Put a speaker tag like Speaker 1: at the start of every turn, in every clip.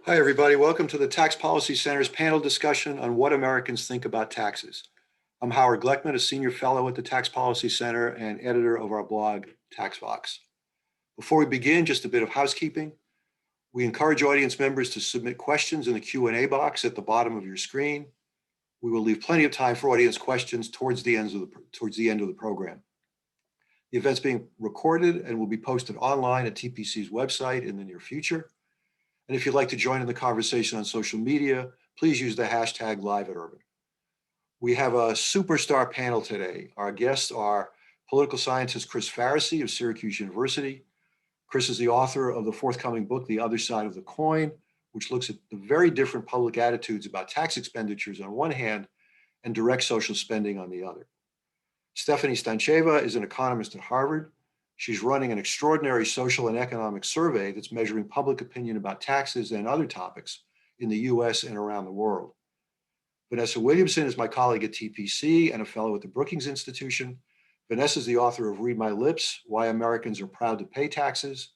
Speaker 1: Hi, everybody. Welcome to the Tax Policy Center's panel discussion on what Americans think about taxes. I'm Howard Gleckman, a senior fellow at the Tax Policy Center and editor of our blog, TaxVox. Before we begin, just a bit of housekeeping. We encourage audience members to submit questions in the Q&A box at the bottom of your screen. We will leave plenty of time for audience questions towards the end of the program. The event's being recorded and will be posted online at TPC's website in the near future. And if you'd like to join in the conversation on social media, please use the hashtag #LiveAtUrban. We have a superstar panel today. Our guests are political scientist Chris Pharisee of Syracuse University. Chris is the author of the forthcoming book, The Other Side of the Coin, which looks at the very different public attitudes about tax expenditures on one hand and direct social spending on the other. Stephanie Stancheva is an economist at Harvard. She's running an extraordinary social and economic survey that's measuring public opinion about taxes and other topics in the US and around the world. Vanessa Williamson is my colleague at TPC and a fellow at the Brookings Institution. Vanessa is the author of Read My Lips, Why Americans Are Proud to Pay Taxes.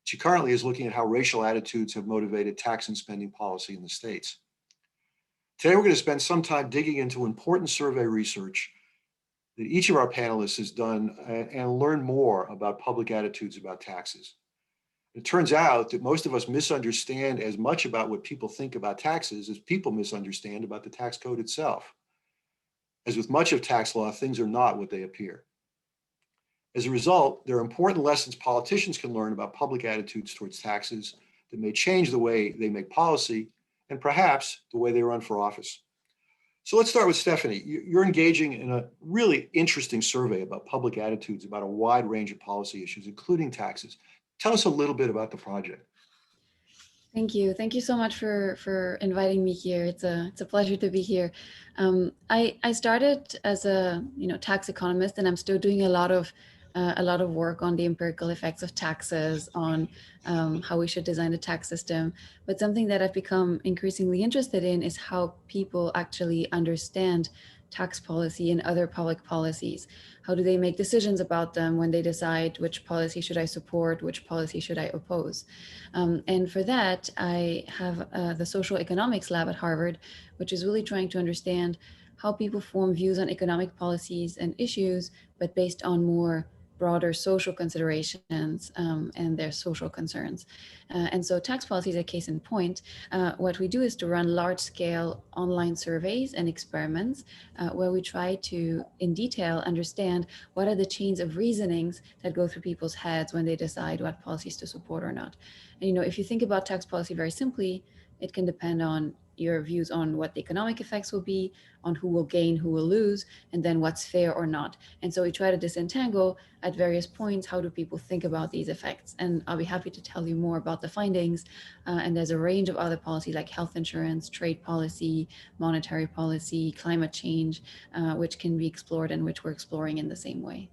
Speaker 1: She currently is looking at how racial attitudes have motivated tax and spending policy in the States. Today, we're going to spend some time digging into important survey research that each of our panelists has done and learn more about public attitudes about taxes. It turns out that most of us misunderstand as much about what people think about taxes as people misunderstand about the tax code itself. As with much of tax law, things are not what they appear. As a result, there are important lessons politicians can learn about public attitudes towards taxes that may change the way they make policy and perhaps the way they run for office. So let's start with Stephanie. You're engaging in a really interesting survey about public attitudes about a wide range of policy issues, including taxes. Tell us a little bit about the project.
Speaker 2: Thank you. Thank you so much for inviting me here. It's a pleasure to be here. I started as a tax economist, and I'm still doing a lot of work on the empirical effects of taxes, on how we should design the tax system. But something that I've become increasingly interested in is how people actually understand tax policy and other public policies. How do they make decisions about them when they decide which policy should I support, which policy should I oppose? And for that, I have the social economics lab at Harvard, which is really trying to understand how people form views on economic policies and issues, but based on more broader social considerations and their social concerns. And so tax policy is a case in point. What we do is to run large-scale online surveys and experiments where we try to, in detail, understand what are the chains of reasonings that go through people's heads when they decide what policies to support or not. And, if you think about tax policy very simply, it can depend on your views on what the economic effects will be, on who will gain, who will lose, and then what's fair or not. And so we try to disentangle at various points, how do people think about these effects? And I'll be happy to tell you more about the findings. And there's a range of other policies like health insurance, trade policy, monetary policy, climate change, which can be explored and which we're exploring in the same way.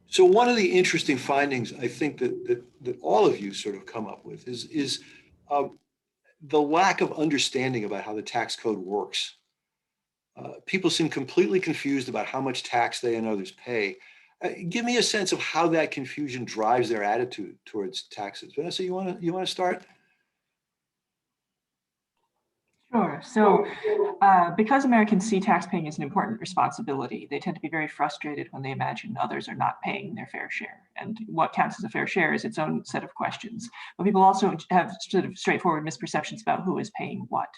Speaker 1: So one of the interesting findings I think that all of you sort of come up with is the lack of understanding about how the tax code works. People seem completely confused about how much tax they and others pay. Give me a sense of how that confusion drives their attitude towards taxes. Vanessa, you want to start?
Speaker 3: Sure. So because Americans see taxpaying as an important responsibility, they tend to be very frustrated when they imagine others are not paying their fair share. And what counts as a fair share is its own set of questions. But people also have sort of straightforward misperceptions about who is paying what.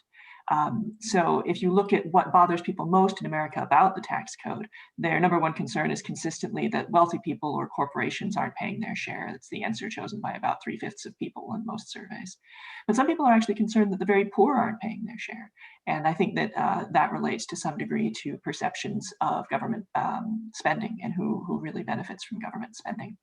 Speaker 3: So if you look at what bothers people most in America about the tax code, their number one concern is consistently that wealthy people or corporations aren't paying their share. That's the answer chosen by about 3/5 of people in most surveys. But some people are actually concerned that the very poor aren't paying their share. And I think that that relates to some degree to perceptions of government spending and who really benefits from government spending.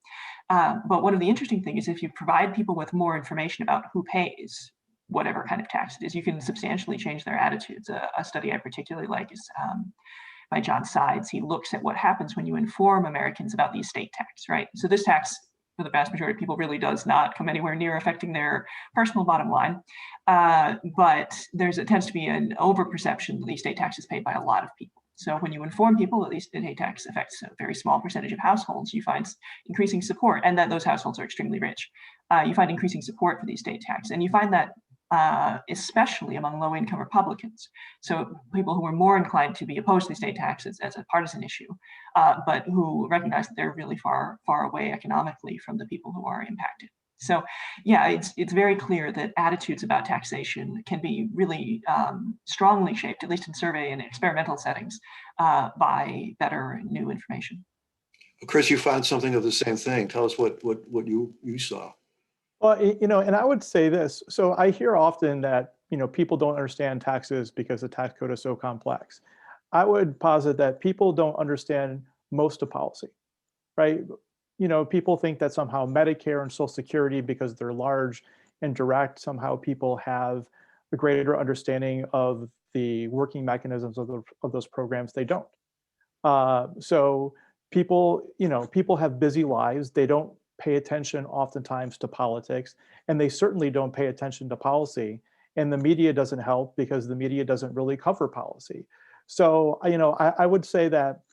Speaker 3: But one of the interesting things is if you provide people with more information about who pays, whatever kind of tax it is, you can substantially change their attitudes. A study I particularly like is by John Sides. He looks at what happens when you inform Americans about the estate tax, right? So this tax, for the vast majority of people, really does not come anywhere near affecting their personal bottom line. But it tends to be an overperception that the estate tax is paid by a lot of people. So when you inform people that the estate tax affects a very small percentage of households, you find increasing support, and that those households are extremely rich. you find increasing support for the estate tax. And you find that especially among low-income Republicans. So people who are more inclined to be opposed to the estate taxes as a partisan issue, but who recognize that they're really far away economically from the people who are impacted. So yeah, it's very clear that attitudes about taxation can be really strongly shaped, at least in survey and experimental settings, by better new information.
Speaker 1: Chris, you found something of the same thing. Tell us what you saw.
Speaker 4: Well, and I would say this. So I hear often that, people don't understand taxes because the tax code is so complex. I would posit that people don't understand most of policy, right? People think that somehow Medicare and Social Security, because they're large and direct, somehow people have a greater understanding of the working mechanisms of those programs. They don't. So people have busy lives. They don't pay attention oftentimes to politics, and they certainly don't pay attention to policy. And the media doesn't help because the media doesn't really cover policy. So, I would say that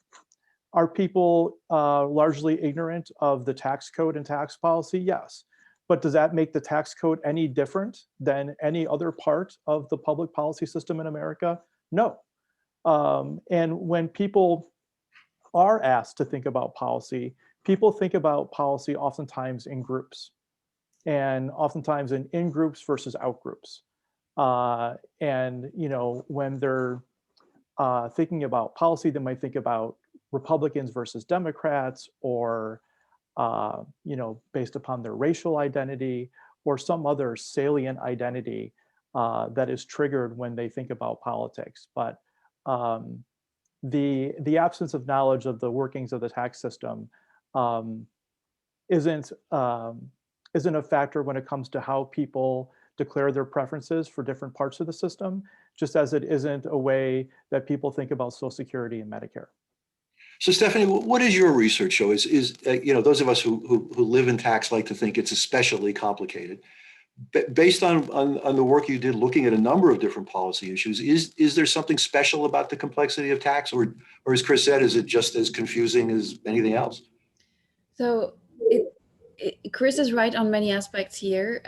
Speaker 4: are people largely ignorant of the tax code and tax policy? Yes. But does that make the tax code any different than any other part of the public policy system in America? No. And when people are asked to think about policy, people think about policy oftentimes in groups, and oftentimes in groups versus out groups. And when they're thinking about policy, they might think about Republicans versus Democrats, or based upon their racial identity or some other salient identity that is triggered when they think about politics. But the absence of knowledge of the workings of the tax system isn't a factor when it comes to how people declare their preferences for different parts of the system, just as it isn't a way that people think about Social Security and Medicare.
Speaker 1: So Stephanie, what does your research show? Is those of us who live in tax like to think it's especially complicated. Based on the work you did looking at a number of different policy issues, is there something special about the complexity of tax, or as Chris said, is it just as confusing as anything else?
Speaker 2: So Chris is right on many aspects here,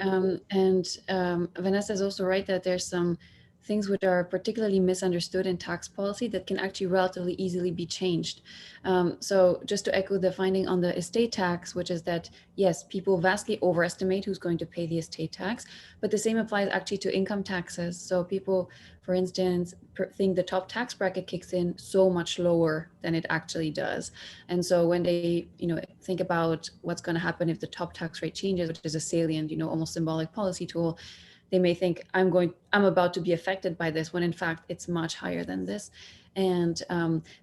Speaker 2: and Vanessa is also right that there's some things which are particularly misunderstood in tax policy that can actually relatively easily be changed. So just to echo the finding on the estate tax, which is that, yes, people vastly overestimate who's going to pay the estate tax, but the same applies actually to income taxes. So people, for instance, think the top tax bracket kicks in so much lower than it actually does. And so when they, think about what's going to happen if the top tax rate changes, which is a salient, almost symbolic policy tool, they may think I'm about to be affected by this, when in fact it's much higher than this. And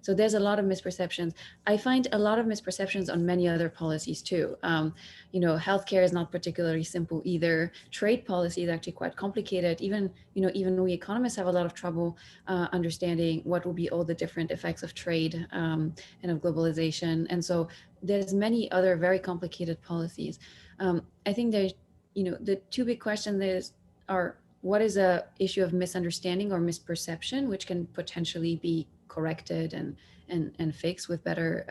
Speaker 2: so there's a lot of misperceptions. I find a lot of misperceptions on many other policies too. Healthcare is not particularly simple either. Trade policy is actually quite complicated. Even we economists have a lot of trouble understanding what will be all the different effects of trade and of globalization. And so there's many other very complicated policies. I think there's, the two big questions are what is a issue of misunderstanding or misperception, which can potentially be corrected and fixed with better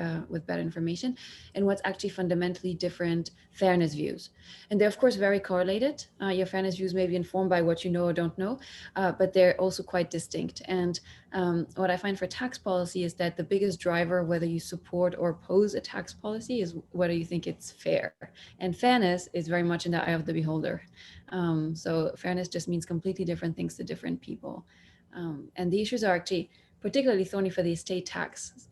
Speaker 2: information, and what's actually fundamentally different fairness views. And they're of course very correlated. Your fairness views may be informed by what you know or don't know, but they're also quite distinct. And what I find for tax policy is that the biggest driver, whether you support or oppose a tax policy, is whether you think it's fair. And fairness is very much in the eye of the beholder. So fairness just means completely different things to different people. And the issues are actually particularly thorny for the estate tax,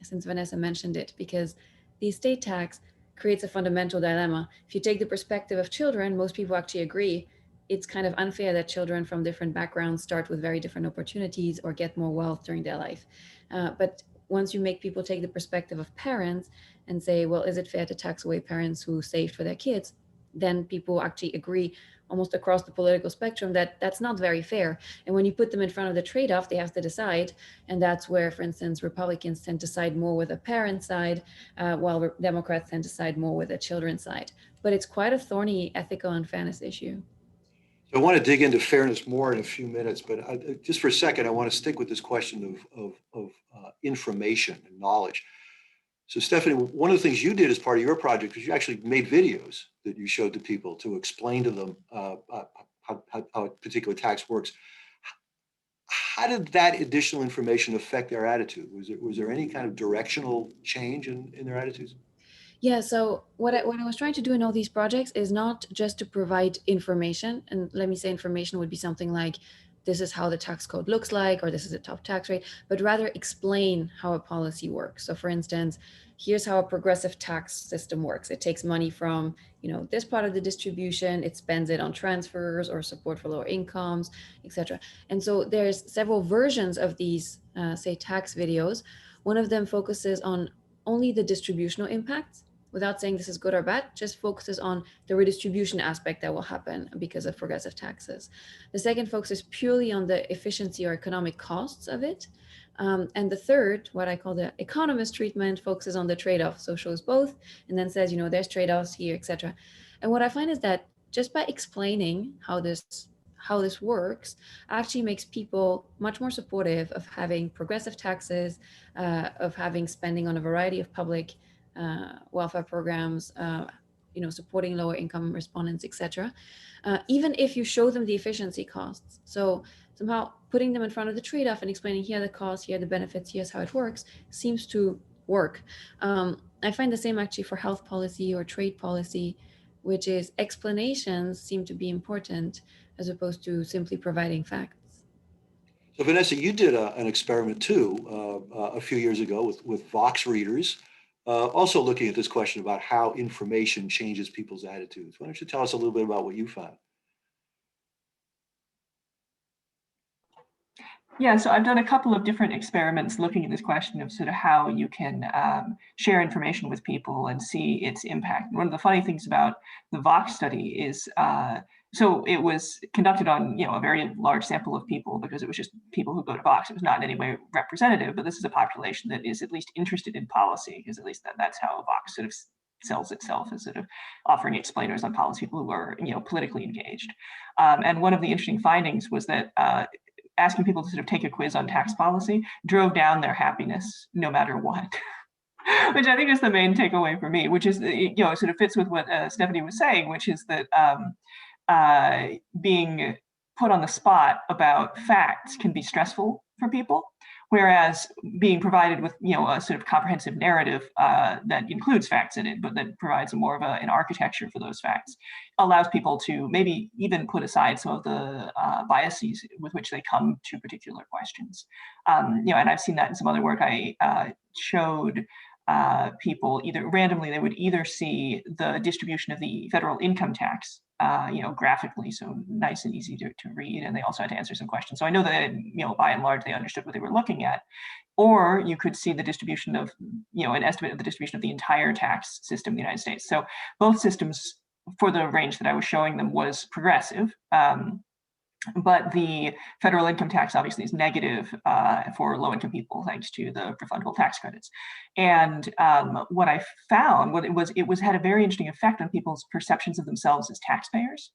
Speaker 2: since Vanessa mentioned it, because the estate tax creates a fundamental dilemma. If you take the perspective of children, most people actually agree it's kind of unfair that children from different backgrounds start with very different opportunities or get more wealth during their life. But once you make people take the perspective of parents and say, well, is it fair to tax away parents who saved for their kids? Then people actually agree almost across the political spectrum that that's not very fair. And when you put them in front of the trade-off, they have to decide. And that's where, for instance, Republicans tend to side more with the parent side, while Democrats tend to side more with the children's side. But it's quite a thorny ethical and fairness issue.
Speaker 1: So I want to dig into fairness more in a few minutes, but just for a second, I want to stick with this question of information and knowledge. So Stephanie, one of the things you did as part of your project was you actually made videos that you showed to people to explain to them how a particular tax works. How did that additional information affect their attitude? Was there any kind of directional change in their attitudes?
Speaker 2: Yeah, so what I was trying to do in all these projects is not just to provide information, and let me say information would be something like, this is how the tax code looks like, or this is a top tax rate, but rather explain how a policy works. So for instance, here's how a progressive tax system works. It takes money from, this part of the distribution, it spends it on transfers or support for lower incomes, etc. And so there's several versions of these, say, tax videos. One of them focuses on only the distributional impacts, without saying this is good or bad, just focuses on the redistribution aspect that will happen because of progressive taxes. The second focuses purely on the efficiency or economic costs of it. And the third, what I call the economist treatment, focuses on the trade-off. So shows both and then says, there's trade-offs here, etc. And what I find is that just by explaining how this works actually makes people much more supportive of having progressive taxes, of having spending on a variety of public welfare programs, supporting lower income respondents, etc. Even if you show them the efficiency costs. So somehow putting them in front of the trade-off and explaining here are the costs, here are the benefits, here's how it works, seems to work. I find the same actually for health policy or trade policy, which is explanations seem to be important as opposed to simply providing facts.
Speaker 1: So Vanessa, you did an experiment too a few years ago with Vox readers, also looking at this question about how information changes people's attitudes. Why don't you tell us a little bit about what you found?
Speaker 3: Yeah, so I've done a couple of different experiments looking at this question of sort of how you can share information with people and see its impact. And one of the funny things about the Vox study is, so it was conducted on a very large sample of people because it was just people who go to Vox. It was not in any way representative, but this is a population that is at least interested in policy, because at least that's how Vox sort of sells itself, as sort of offering explainers on policy, people who are politically engaged. And one of the interesting findings was that asking people to sort of take a quiz on tax policy drove down their happiness no matter what. Which I think is the main takeaway for me, which is, sort of fits with what Stephanie was saying, which is that being put on the spot about facts can be stressful for people, whereas being provided with, a sort of comprehensive narrative that includes facts in it, but that provides more of an architecture for those facts, allows people to maybe even put aside some of the biases with which they come to particular questions. And I've seen that in some other work. I showed people either randomly, they would either see the distribution of the federal income tax, graphically, so nice and easy to read, and they also had to answer some questions. So I know that, by and large, they understood what they were looking at. Or you could see the distribution of, an estimate of the distribution of the entire tax system in the United States. So both systems, for the range that I was showing them, was progressive. But the federal income tax obviously is negative for low-income people, thanks to the refundable tax credits. And what I found, it was had a very interesting effect on people's perceptions of themselves as taxpayers.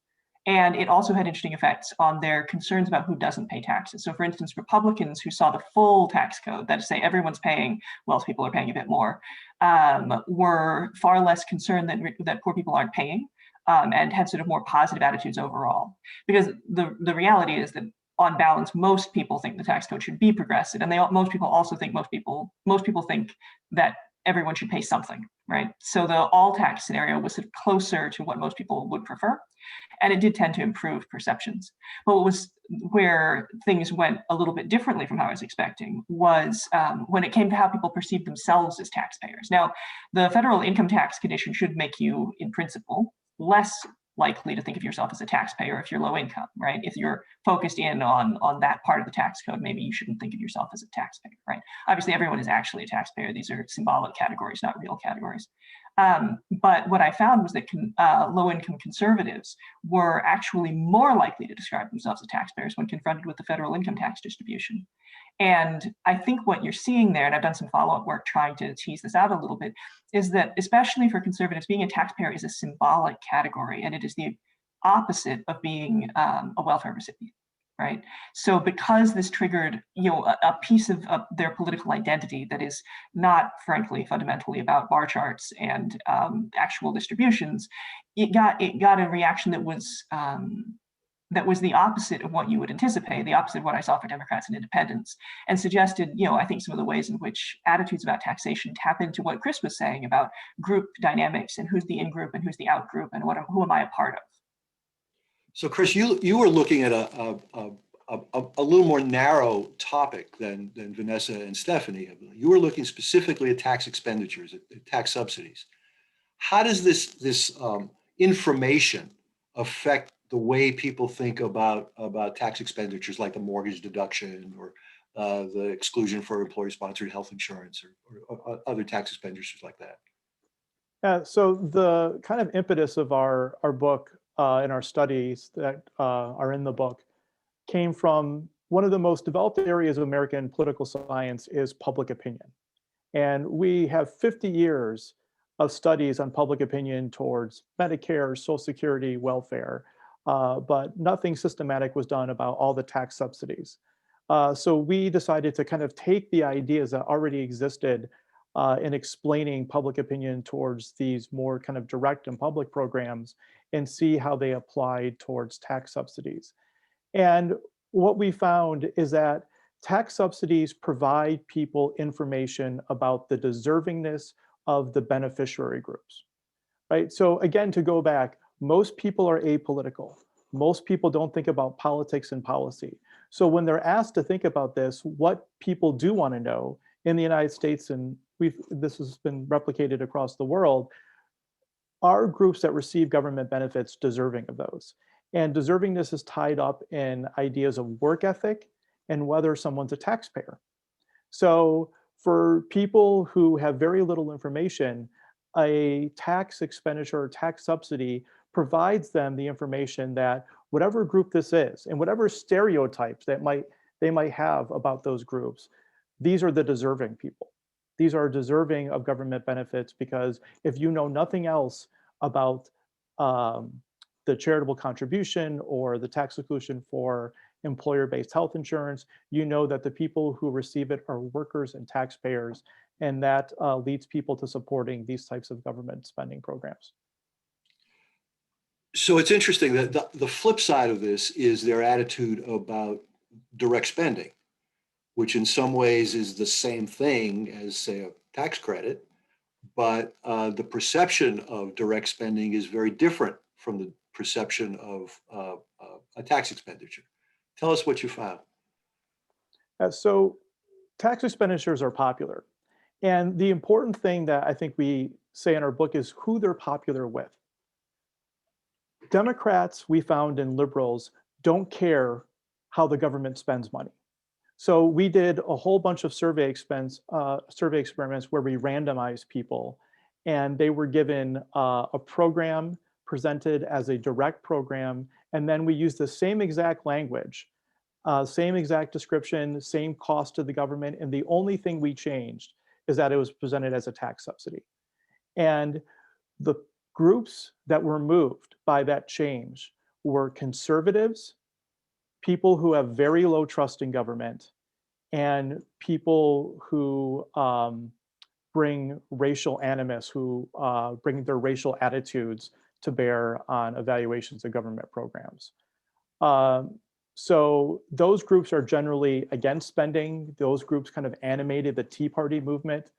Speaker 3: And it also had interesting effects on their concerns about who doesn't pay taxes. So for instance, Republicans who saw the full tax code, that is to say everyone's paying, wealthy people are paying a bit more, were far less concerned that poor people aren't paying. And had sort of more positive attitudes overall. Because the reality is that on balance, most people think the tax code should be progressive, and most people also think most people think that everyone should pay something, right? So the all tax scenario was sort of closer to what most people would prefer, and it did tend to improve perceptions. But where things went a little bit differently from how I was expecting was when it came to how people perceive themselves as taxpayers. Now, the federal income tax condition should make you, in principle, less likely to think of yourself as a taxpayer if you're low income, right? If you're focused in on that part of the tax code, maybe you shouldn't think of yourself as a taxpayer, right? Obviously, everyone is actually a taxpayer. These are symbolic categories, not real categories. But what I found was that low-income conservatives were actually more likely to describe themselves as taxpayers when confronted with the federal income tax distribution. And I think what you're seeing there, and I've done some follow-up work trying to tease this out a little bit, is that especially for conservatives, being a taxpayer is a symbolic category, and it is the opposite of being a welfare recipient. right? So because this triggered, a piece of their political identity that is not, frankly, fundamentally about bar charts and actual distributions, it got a reaction that was the opposite of what you would anticipate, the opposite of what I saw for Democrats and independents, and suggested, I think some of the ways in which attitudes about taxation tap into what Chris was saying about group dynamics and who's the in-group and who's the out-group and who am I a part of.
Speaker 1: So Chris, you were looking at a little more narrow topic than Vanessa and Stephanie. You were looking specifically at tax expenditures, at tax subsidies. How does this information affect the way people think about tax expenditures, like the mortgage deduction or the exclusion for employer-sponsored health insurance or other tax expenditures like that?
Speaker 4: So the kind of impetus of our book and our studies that are in the book came from one of the most developed areas of American political science is public opinion. And we have 50 years of studies on public opinion towards Medicare, Social Security, welfare, but nothing systematic was done about all the tax subsidies. So we decided to kind of take the ideas that already existed in explaining public opinion towards these more kind of direct and public programs and see how they applied towards tax subsidies. And what we found is that tax subsidies provide people information about the deservingness of the beneficiary groups, right? So again, to go back, most people are apolitical. Most people don't think about politics and policy. So when they're asked to think about this, what people do want to know in the United States, and this has been replicated across the world, are groups that receive government benefits deserving of those? And deservingness is tied up in ideas of work ethic and whether someone's a taxpayer. So for people who have very little information, a tax expenditure or tax subsidy provides them the information that whatever group this is and whatever stereotypes that they might have about those groups, these are the deserving people. These are deserving of government benefits because if you know nothing else about the charitable contribution or the tax exclusion for employer-based health insurance, you know that the people who receive it are workers and taxpayers, and that leads people to supporting these types of government spending programs.
Speaker 1: So it's interesting that the flip side of this is their attitude about direct spending, which in some ways is the same thing as, say, a tax credit, but the perception of direct spending is very different from the perception of a tax expenditure. Tell us what you found.
Speaker 4: So tax expenditures are popular. And the important thing that I think we say in our book is who they're popular with. Democrats, we found, and liberals don't care how the government spends money. So we did a whole bunch of survey experiments where we randomized people, and they were given a program presented as a direct program, and then we used the same exact language, same exact description, same cost to the government, and the only thing we changed is that it was presented as a tax subsidy. And the groups that were moved by that change were conservatives, people who have very low trust in government, and people who bring racial animus, who bring their racial attitudes to bear on evaluations of government programs. So those groups are generally against spending. Those groups kind of animated the Tea Party movement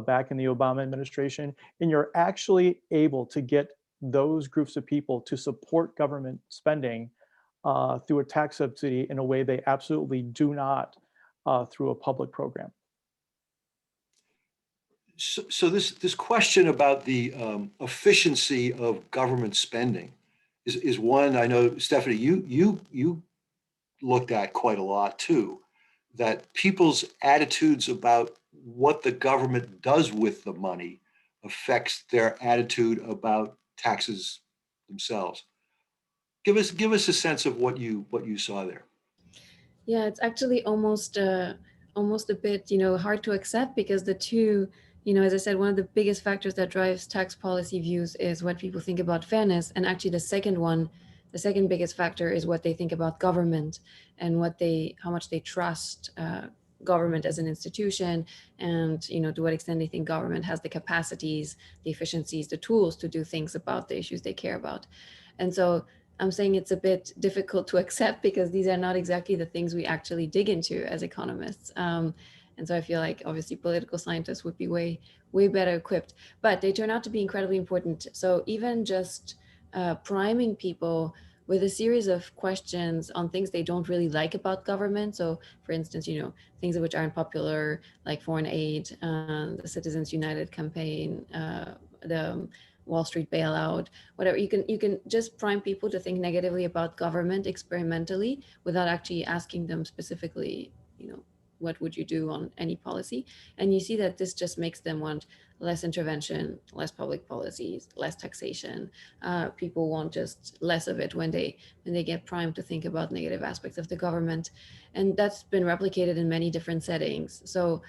Speaker 4: back in the Obama administration. And you're actually able to get those groups of people to support government spending through a tax subsidy in a way they absolutely do not through a public program.
Speaker 1: So this question about the efficiency of government spending is one I know, Stephanie, you looked at quite a lot too, that people's attitudes about what the government does with the money affects their attitude about taxes themselves. Give us a sense of what you saw there.
Speaker 2: Yeah, it's actually almost a bit, hard to accept because the two, as I said, one of the biggest factors that drives tax policy views is what people think about fairness. And actually the second one, The second biggest factor is what they think about government and how much they trust government as an institution, and to what extent they think government has the capacities, the efficiencies, the tools to do things about the issues they care about. And so I'm saying it's a bit difficult to accept because these are not exactly the things we actually dig into as economists. And so I feel like obviously political scientists would be way better equipped, but they turn out to be incredibly important. So even just priming people with a series of questions on things they don't really like about government. So for instance, things which aren't popular, like foreign aid, the Citizens United campaign, the Wall Street bailout, whatever. You can just prime people to think negatively about government experimentally without actually asking them specifically, what would you do on any policy? And you see that this just makes them want less intervention, less public policies, less taxation. People want just less of it when they get primed to think about negative aspects of the government. And that's been replicated in many different settings. So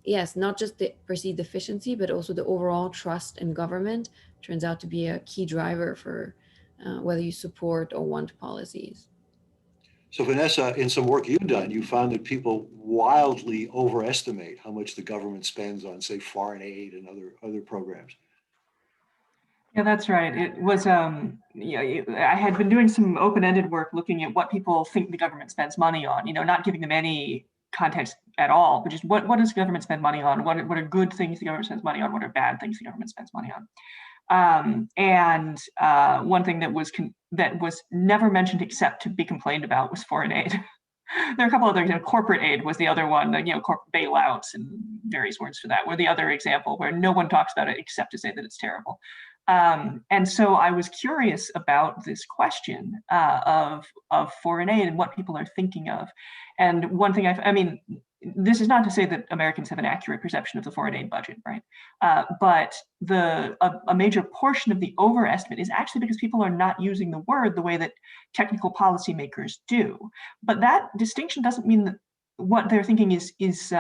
Speaker 2: yes, not just the perceived efficiency, but also the overall trust in government turns out to be a key driver for whether you support or want policies.
Speaker 1: So Vanessa, in some work you've done, you found that people wildly overestimate how much the government spends on, say, foreign aid and other programs.
Speaker 3: Yeah, that's right. It was, yeah, I had been doing some open-ended work looking at what people think the government spends money on, not giving them any context at all, but just what does the government spend money on? What are good things the government spends money on? What are bad things the government spends money on? One thing that was never mentioned except to be complained about was foreign aid. There are a couple other, corporate aid was the other one, corporate bailouts and various words for that were the other example where no one talks about it except to say that it's terrible. And so I was curious about this question of foreign aid and what people are thinking of. And one thing I mean, this is not to say that Americans have an accurate perception of the foreign aid budget, right? But a major portion of the overestimate is actually because people are not using the word the way that technical policymakers do. But that distinction doesn't mean that what they're thinking is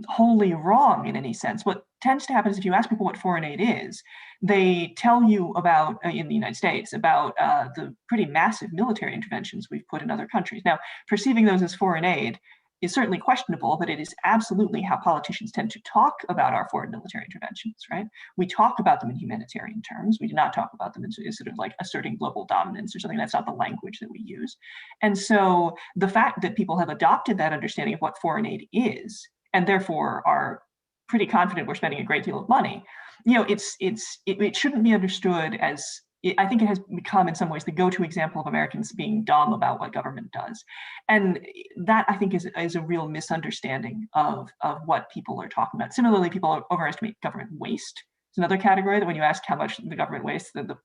Speaker 3: wholly wrong in any sense. What tends to happen is if you ask people what foreign aid is, they tell you about, in the United States, about the pretty massive military interventions we've put in other countries. Now, perceiving those as foreign aid is certainly questionable, but it is absolutely how politicians tend to talk about our foreign military interventions, right? We talk about them in humanitarian terms. We do not talk about them as sort of like asserting global dominance or something. That's not the language that we use. And so the fact that people have adopted that understanding of what foreign aid is, and therefore are pretty confident we're spending a great deal of money, it shouldn't be understood as, I think it has become in some ways the go-to example of Americans being dumb about what government does. And that I think is a real misunderstanding of what people are talking about. Similarly, people overestimate government waste. It's another category that when you ask how much the government wastes, the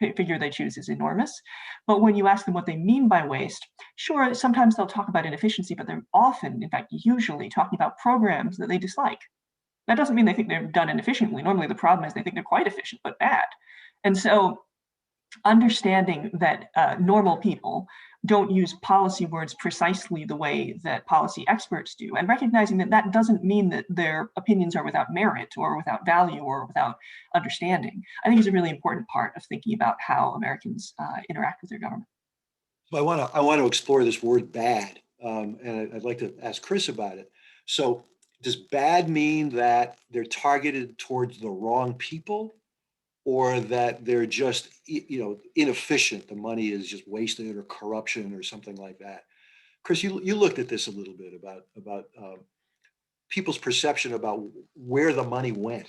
Speaker 3: figure they choose is enormous. But when you ask them what they mean by waste, sure, sometimes they'll talk about inefficiency, but they're often, in fact, usually talking about programs that they dislike. That doesn't mean they think they're done inefficiently. Normally the problem is they think they're quite efficient, but bad. And so understanding that normal people don't use policy words precisely the way that policy experts do, and recognizing that that doesn't mean that their opinions are without merit or without value or without understanding, I think is a really important part of thinking about how Americans interact with their government.
Speaker 1: So I want to explore this word bad, and I'd like to ask Chris about it. So does bad mean that they're targeted towards the wrong people, or that they're just, inefficient? The money is just wasted, or corruption, or something like that. Chris, you looked at this a little bit about people's perception about where the money went.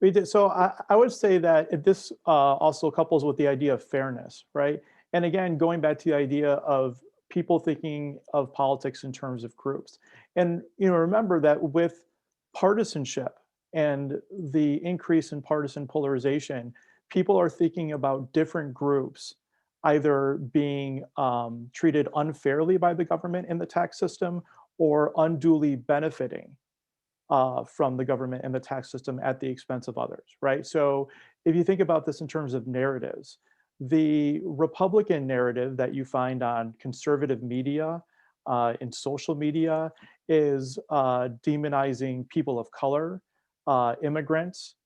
Speaker 4: We did. So I would say that this also couples with the idea of fairness, right? And again, going back to the idea of people thinking of politics in terms of groups. And remember that with partisanship and the increase in partisan polarization, people are thinking about different groups either being treated unfairly by the government in the tax system or unduly benefiting from the government and the tax system at the expense of others, right? So if you think about this in terms of narratives, the Republican narrative that you find on conservative media, in social media, is demonizing people of color, immigrants,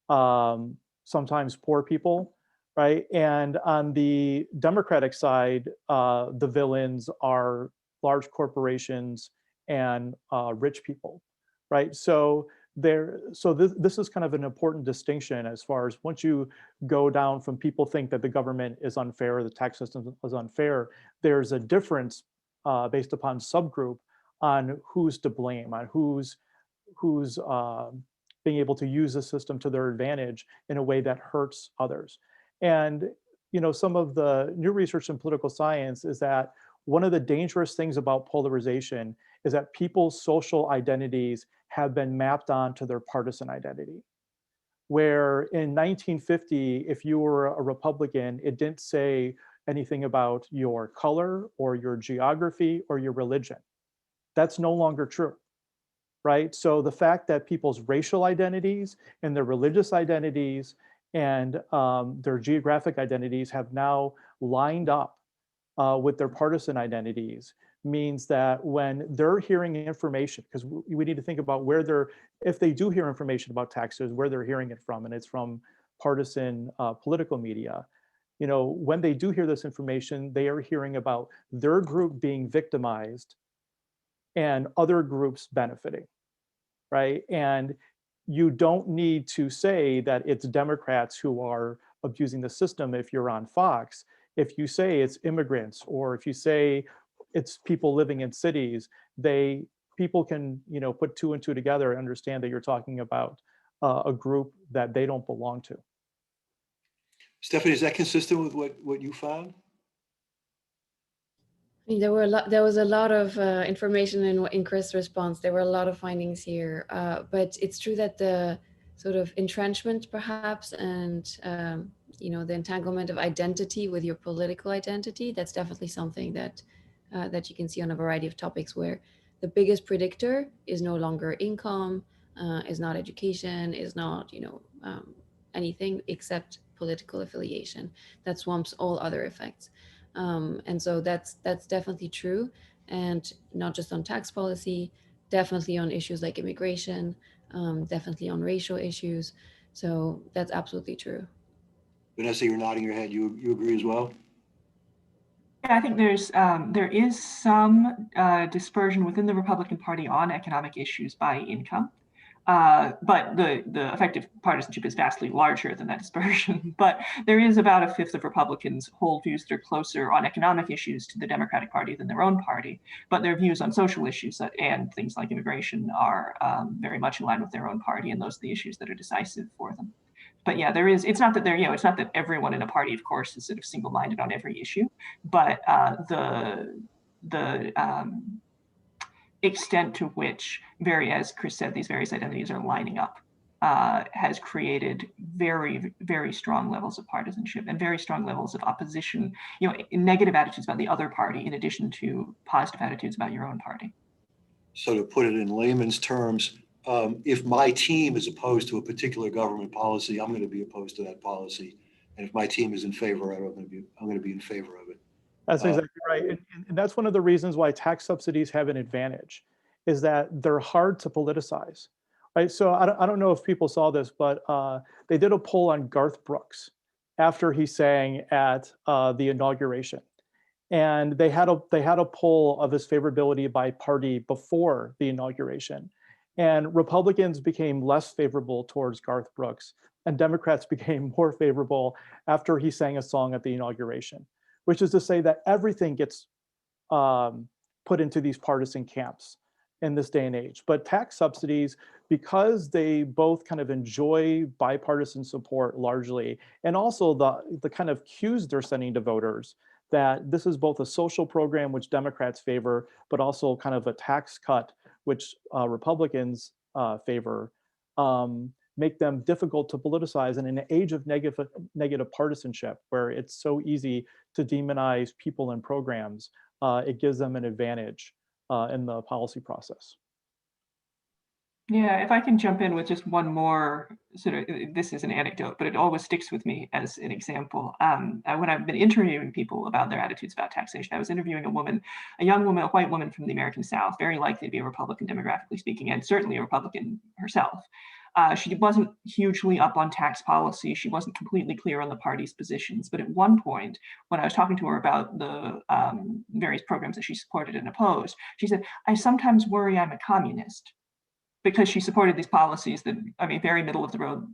Speaker 4: sometimes poor people, right? And on the Democratic side, the villains are large corporations and rich people, right? So this is kind of an important distinction as far as once you go down from people think that the government is unfair, the tax system is unfair, there's a difference based upon subgroup on who's to blame, on who's being able to use the system to their advantage in a way that hurts others. And some of the new research in political science is that one of the dangerous things about polarization is that people's social identities have been mapped onto their partisan identity. Where in 1950, if you were a Republican, it didn't say anything about your color or your geography or your religion. That's no longer true, right? So the fact that people's racial identities and their religious identities and their geographic identities have now lined up with their partisan identities means that when they're hearing information, because we need to think about where they're, if they do hear information about taxes, where they're hearing it from, and it's from partisan political media. When they do hear this information, they are hearing about their group being victimized and other groups benefiting, right? And you don't need to say that it's Democrats who are abusing the system if you're on Fox. If you say it's immigrants, or if you say it's people living in cities, people can put two and two together and understand that you're talking about a group that they don't belong to.
Speaker 1: Stephanie, is that consistent with what you found?
Speaker 2: There was a lot of information in Chris' response. There were a lot of findings here, but it's true that the sort of entrenchment, perhaps, and the entanglement of identity with your political identity. That's definitely something that you can see on a variety of topics, where the biggest predictor is no longer income, is not education, is not anything except political affiliation. That swamps all other effects. And so that's definitely true, and not just on tax policy, definitely on issues like immigration, definitely on racial issues. So that's absolutely true.
Speaker 1: Vanessa, you're nodding your head. You agree as well?
Speaker 3: Yeah, I think there is some dispersion within the Republican Party on economic issues by income. But the effective partisanship is vastly larger than that dispersion. But there is about a fifth of Republicans hold views that are closer on economic issues to the Democratic Party than their own party. But their views on social issues and things like immigration are very much in line with their own party, and those are the issues that are decisive for them. But yeah, it's not that it's not that everyone in a party, of course, is sort of single-minded on every issue, but the extent to which, as Chris said, these various identities are lining up has created very, very strong levels of partisanship and very strong levels of opposition, negative attitudes about the other party in addition to positive attitudes about your own party.
Speaker 1: So to put it in layman's terms, if my team is opposed to a particular government policy, I'm going to be opposed to that policy. And if my team is in favor of it, I'm going to be in favor of it.
Speaker 4: That's exactly right. And that's one of the reasons why tax subsidies have an advantage, is that they're hard to politicize, right? So I don't know if people saw this, but they did a poll on Garth Brooks after he sang at the inauguration. And they had a poll of his favorability by party before the inauguration. And Republicans became less favorable towards Garth Brooks, and Democrats became more favorable after he sang a song at the inauguration, which is to say that everything gets put into these partisan camps in this day and age. But tax subsidies, because they both kind of enjoy bipartisan support largely, and also the kind of cues they're sending to voters that this is both a social program, which Democrats favor, but also kind of a tax cut, which Republicans favor, make them difficult to politicize. And in an age of negative partisanship, where it's so easy to demonize people and programs, it gives them an advantage in the policy process.
Speaker 3: Yeah, if I can jump in with just one more this is an anecdote, but it always sticks with me as an example. When I've been interviewing people about their attitudes about taxation, I was interviewing a young woman, a white woman from the American South, very likely to be a Republican demographically speaking, and certainly a Republican herself. She wasn't hugely up on tax policy. She wasn't completely clear on the party's positions. But at one point, when I was talking to her about the various programs that she supported and opposed, she said, "I sometimes worry I'm a communist," because she supported these policies that, I mean, very middle of the road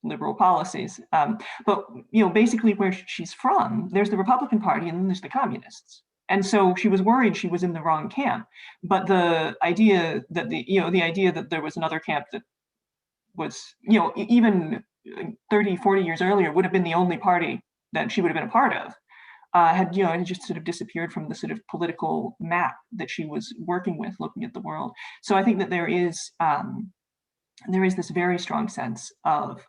Speaker 3: liberal policies. But basically where she's from, there's the Republican Party and then there's the communists. And so she was worried she was in the wrong camp. But the idea that the idea that there was another camp that was, even 30, 40 years earlier would have been the only party that she would have been a part of, had just sort of disappeared from the sort of political map that she was working with, looking at the world. So I think that there is this very strong sense of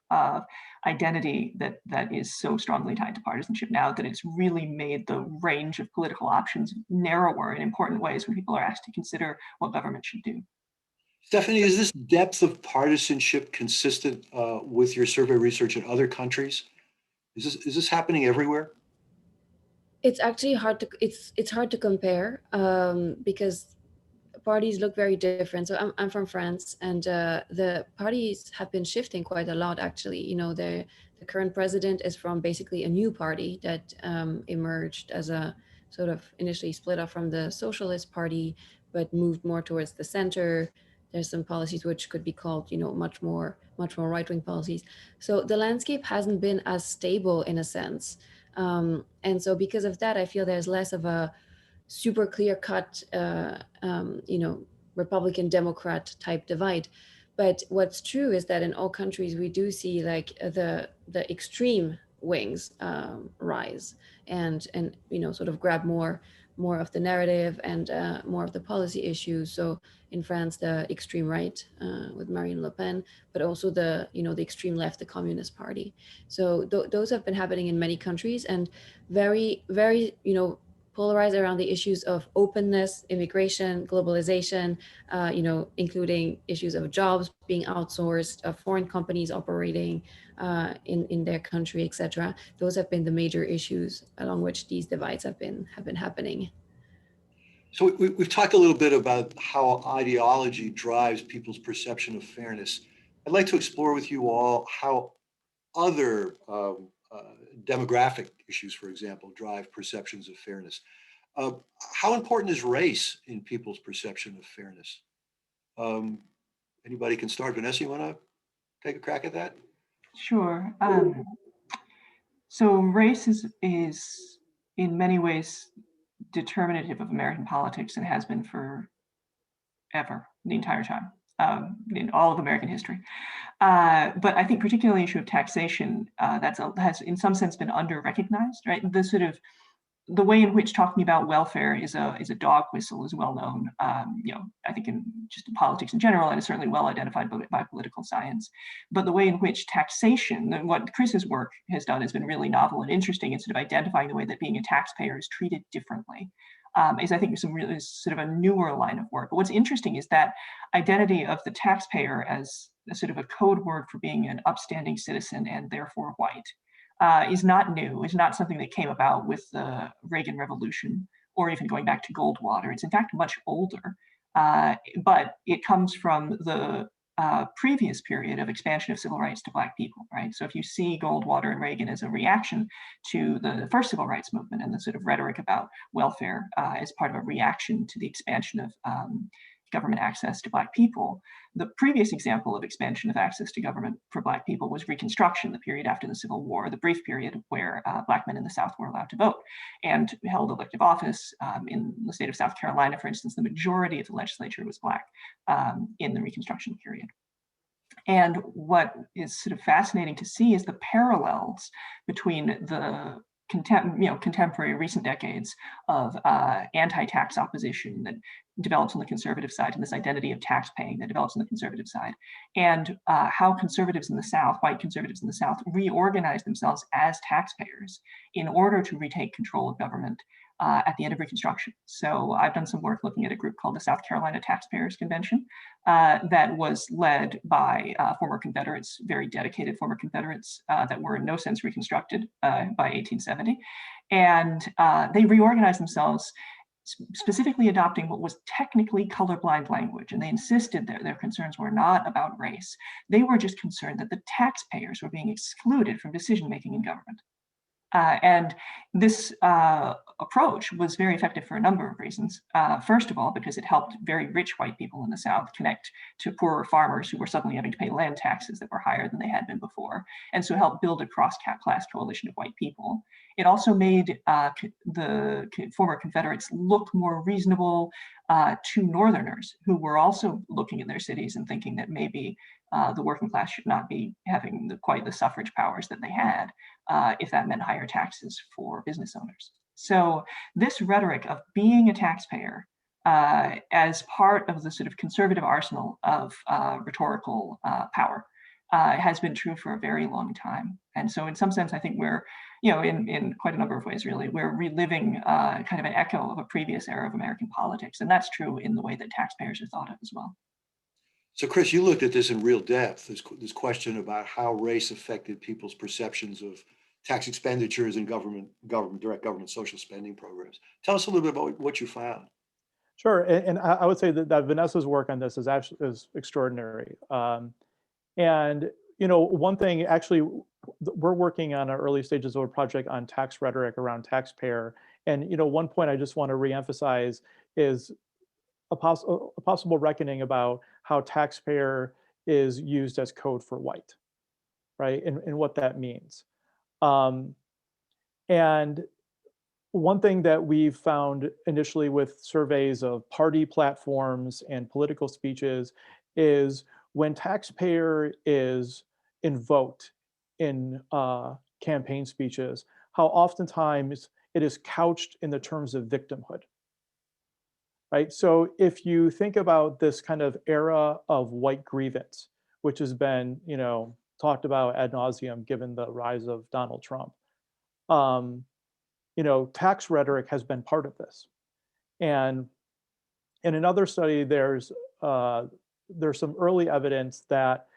Speaker 3: identity that is so strongly tied to partisanship now that it's really made the range of political options narrower in important ways when people are asked to consider what government should do.
Speaker 1: Stephanie, is this depth of partisanship consistent with your survey research in other countries? Is this happening everywhere?
Speaker 2: It's actually hard to it's hard to compare because parties look very different. So I'm from France, and the parties have been shifting quite a lot, actually. The current president is from basically a new party that emerged as a sort of initially split off from the Socialist Party, but moved more towards the center. There's some policies which could be called, much more right-wing policies. So the landscape hasn't been as stable in a sense. And so because of that, I feel there's less of a super clear-cut, Republican Democrat type divide. But what's true is that in all countries we do see like the extreme wings rise and sort of grab more of the narrative and more of the policy issues. So in France, the extreme right with Marine Le Pen, but also the extreme left, the Communist Party. So those have been happening in many countries, and very, very polarized around the issues of openness, immigration, globalization, including issues of jobs being outsourced, of foreign companies operating in their country, etc. Those have been the major issues along which these divides have been happening.
Speaker 1: So we've talked a little bit about how ideology drives people's perception of fairness. I'd like to explore with you all how other demographic issues, for example, drive perceptions of fairness. How important is race in people's perception of fairness? Anybody can start. Vanessa, you want to take a crack at that?
Speaker 3: Sure. So race is in many ways determinative of American politics and has been forever, the entire time, in all of American history. But I think particularly the issue of taxation has in some sense been under-recognized, right? The way in which talking about welfare is a dog whistle is well known. I think in just in politics in general, and is certainly well identified by political science. But the way in which taxation, what Chris's work has done, has been really novel and interesting in sort of identifying the way that being a taxpayer is treated differently. Is I think is sort of a newer line of work. But what's interesting is that identity of the taxpayer as a sort of a code word for being an upstanding citizen and therefore white. Is not new, is not something that came about with the Reagan Revolution or even going back to Goldwater. It's in fact much older, but it comes from the previous period of expansion of civil rights to Black people, right? So if you see Goldwater and Reagan as a reaction to the first civil rights movement and the sort of rhetoric about welfare as part of a reaction to the expansion of government access to Black people, the previous example of expansion of access to government for Black people was Reconstruction, the period after the Civil War, the brief period where Black men in the South were allowed to vote and held elective office. In the state of South Carolina, for instance, the majority of the legislature was Black in the Reconstruction period. And what is sort of fascinating to see is the parallels between the contemporary recent decades of anti-tax opposition that develops on the conservative side, and this identity of tax paying that develops on the conservative side, and how conservatives in the South, white conservatives in the South, reorganize themselves as taxpayers in order to retake control of government at the end of Reconstruction. So I've done some work looking at a group called the South Carolina Taxpayers Convention that was led by former Confederates, very dedicated former Confederates that were in no sense reconstructed by 1870. And they reorganized themselves specifically adopting what was technically colorblind language. And they insisted that their concerns were not about race. They were just concerned that the taxpayers were being excluded from decision-making in government. And this approach was very effective for a number of reasons. First of all, because it helped very rich white people in the South connect to poorer farmers who were suddenly having to pay land taxes that were higher than they had been before. And so helped build a cross-class coalition of white people. It also made the former Confederates look more reasonable to Northerners who were also looking at their cities and thinking that maybe the working class should not be having quite the suffrage powers that they had if that meant higher taxes for business owners. So this rhetoric of being a taxpayer as part of the sort of conservative arsenal of rhetorical power has been true for a very long time. And so in some sense, I think we're, in quite a number of ways, really, we're reliving kind of an echo of a previous era of American politics. And that's true in the way that taxpayers are thought of as well.
Speaker 1: So Chris, you looked at this in real depth, this question about how race affected people's perceptions of tax expenditures and direct government social spending programs. Tell us a little bit about what you found.
Speaker 4: Sure, and I would say that Vanessa's work on this is extraordinary. And one thing, actually, we're working on our early stages of a project on tax rhetoric around taxpayer. And one point I just want to reemphasize is a possible reckoning about how taxpayer is used as code for white, right? And what that means. And one thing that we've found initially with surveys of party platforms and political speeches is when taxpayer is invoked in campaign speeches, how oftentimes it is couched in the terms of victimhood. Right. So if you think about this kind of era of white grievance, which has been, talked about ad nauseum given the rise of Donald Trump, tax rhetoric has been part of this. And in another study, there's some early evidence that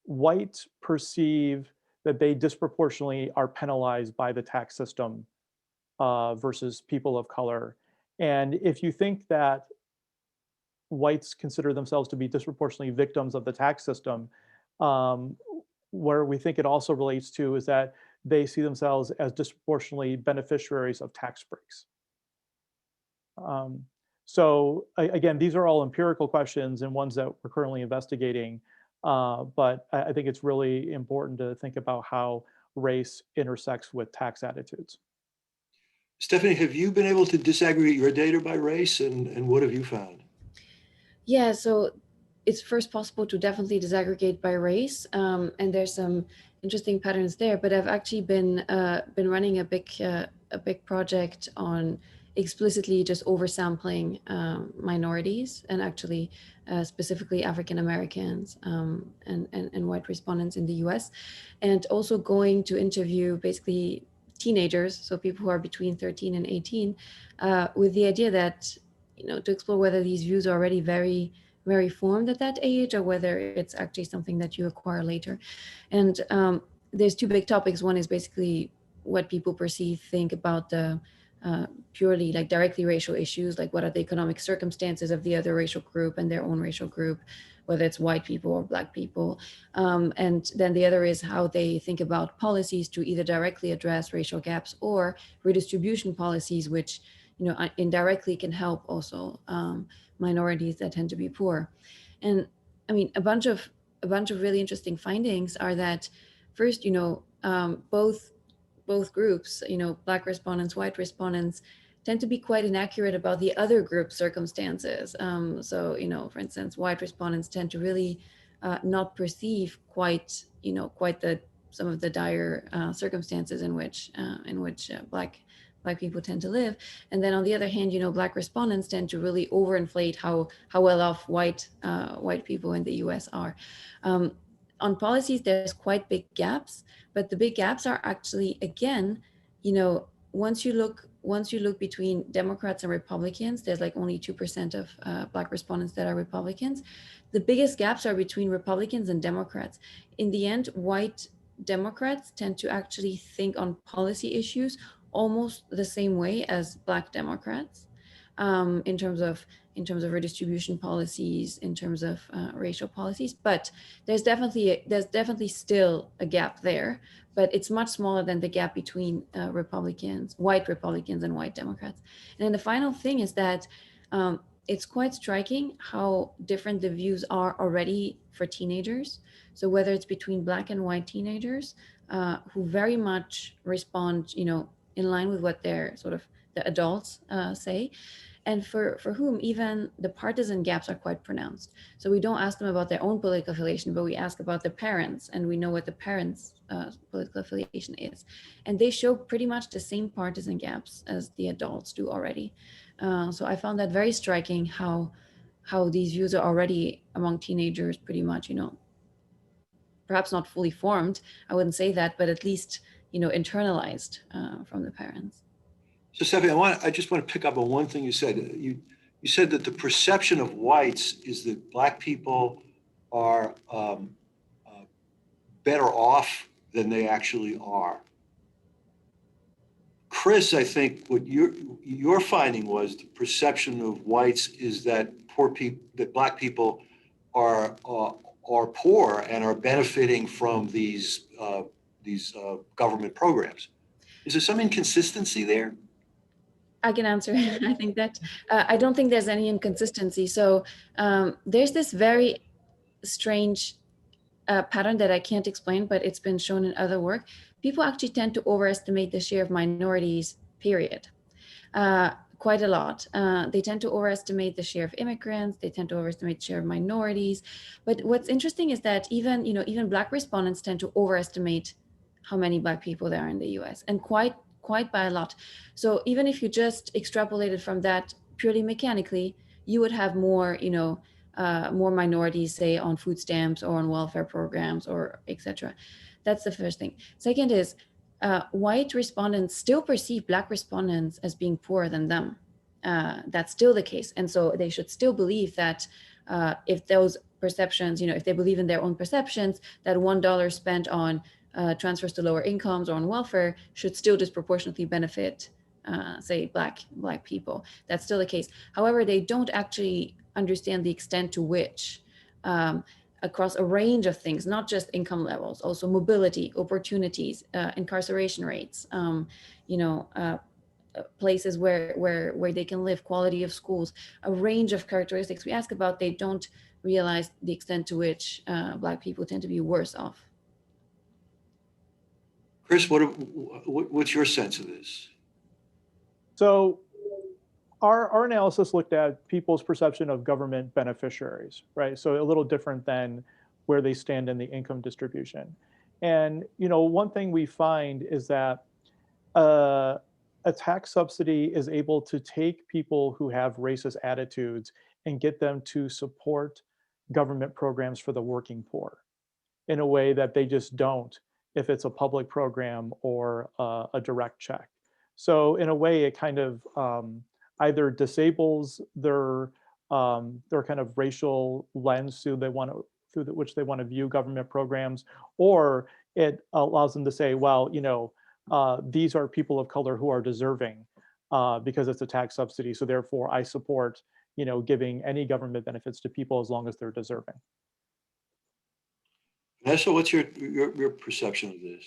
Speaker 4: whites perceive that they disproportionately are penalized by the tax system versus people of color. And if you think that whites consider themselves to be disproportionately victims of the tax system, where we think it also relates to is that they see themselves as disproportionately beneficiaries of tax breaks. So again, these are all empirical questions and ones that we're currently investigating, but I think it's really important to think about how race intersects with tax attitudes.
Speaker 1: Stephanie, have you been able to disaggregate your data by race, and what have you found?
Speaker 2: Yeah, so it's first possible to definitely disaggregate by race, and there's some interesting patterns there. But I've actually been running a big project on explicitly just oversampling minorities, and actually specifically African Americans and white respondents in the U.S., and also going to interview basically teenagers, so people who are between 13 and 18, with the idea that, to explore whether these views are already very, very formed at that age, or whether it's actually something that you acquire later. And there's two big topics. One is basically what people think about the purely like directly racial issues, like what are the economic circumstances of the other racial group and their own racial group, whether it's white people or Black people. And then the other is how they think about policies to either directly address racial gaps or redistribution policies, which indirectly can help also minorities that tend to be poor. And I mean, a bunch of really interesting findings are that first, both groups, Black respondents, white respondents, tend to be quite inaccurate about the other group's circumstances. So, for instance, white respondents tend to really not perceive quite some of the dire circumstances in which Black people tend to live. And then on the other hand, Black respondents tend to really overinflate how well off white people in the US are. On policies, there's quite big gaps, but the big gaps are actually, again, once you look between Democrats and Republicans, there's like only 2% of Black respondents that are Republicans. The biggest gaps are between Republicans and Democrats. In the end, white Democrats tend to actually think on policy issues almost the same way as Black Democrats. in terms of redistribution policies, in terms of racial policies. But there's definitely still a gap there, but it's much smaller than the gap between white Republicans and white Democrats. And then the final thing is that it's quite striking how different the views are already for teenagers. So whether it's between Black and white teenagers who very much respond, in line with what their the adults say, and for whom even the partisan gaps are quite pronounced. So we don't ask them about their own political affiliation, but we ask about their parents, and we know what the parents' political affiliation is. And they show pretty much the same partisan gaps as the adults do already. So I found that very striking how these views are already among teenagers pretty much, perhaps not fully formed, I wouldn't say that, but at least, internalized from the parents.
Speaker 1: So Stephanie, I just want to pick up on one thing you said. You said that the perception of whites is that Black people are better off than they actually are. Chris, I think what your finding was the perception of whites is that that Black people are poor and are benefiting from these government programs. Is there some inconsistency there?
Speaker 2: I can answer. I think that I don't think there's any inconsistency. So there's this very strange pattern that I can't explain, but it's been shown in other work. People actually tend to overestimate the share of minorities, period, quite a lot. They tend to overestimate the share of immigrants. They tend to overestimate the share of minorities. But what's interesting is that even Black respondents tend to overestimate how many Black people there are in the US, and quite by a lot. So even if you just extrapolated from that purely mechanically, you would have more, more minorities, say, on food stamps or on welfare programs or etc. That's the first thing. Second is white respondents still perceive Black respondents as being poorer than them. That's still the case. And so they should still believe that if those perceptions, if they believe in their own perceptions, that $1 spent on transfers to lower incomes or on welfare should still disproportionately benefit, say, Black people. That's still the case. However, they don't actually understand the extent to which across a range of things, not just income levels, also mobility, opportunities, incarceration rates, places where they can live, quality of schools, a range of characteristics we ask about, they don't realize the extent to which Black people tend to be worse off.
Speaker 1: Chris, what's your sense of this?
Speaker 4: So our analysis looked at people's perception of government beneficiaries, right? So a little different than where they stand in the income distribution. And one thing we find is that a tax subsidy is able to take people who have racist attitudes and get them to support government programs for the working poor in a way that they just don't if it's a public program or a direct check. So in a way, it kind of either disables their kind of racial lens through which they want to view government programs, or it allows them to say, well, these are people of color who are deserving because it's a tax subsidy. So therefore, I support giving any government benefits to people as long as they're deserving.
Speaker 1: Vanessa, what's your perception of this?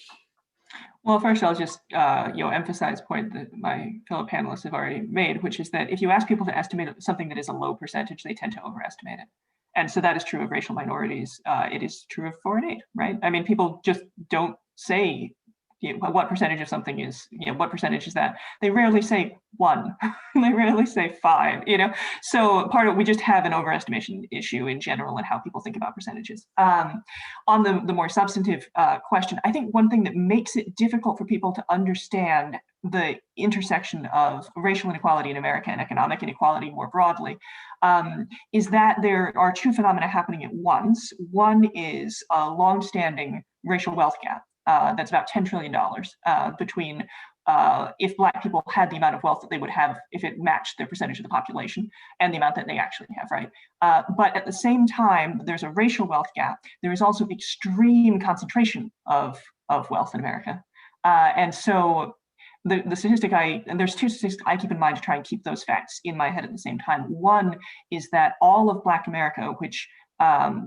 Speaker 3: Well, first I'll just emphasize a point that my fellow panelists have already made, which is that if you ask people to estimate something that is a low percentage, they tend to overestimate it. And so that is true of racial minorities. It is true of foreign aid, right? I mean, people just don't say what percentage of something is, what percentage is that? They rarely say 1, they rarely say 5, So we just have an overestimation issue in general and how people think about percentages. On the more substantive question, I think one thing that makes it difficult for people to understand the intersection of racial inequality in America and economic inequality more broadly is that there are two phenomena happening at once. One is a longstanding racial wealth gap. That's about $10 trillion between if Black people had the amount of wealth that they would have if it matched their percentage of the population and the amount that they actually have, right? But at the same time, there's a racial wealth gap. There is also extreme concentration of wealth in America. And so the statistic and there's two statistics I keep in mind to try and keep those facts in my head at the same time. One is that all of Black America, which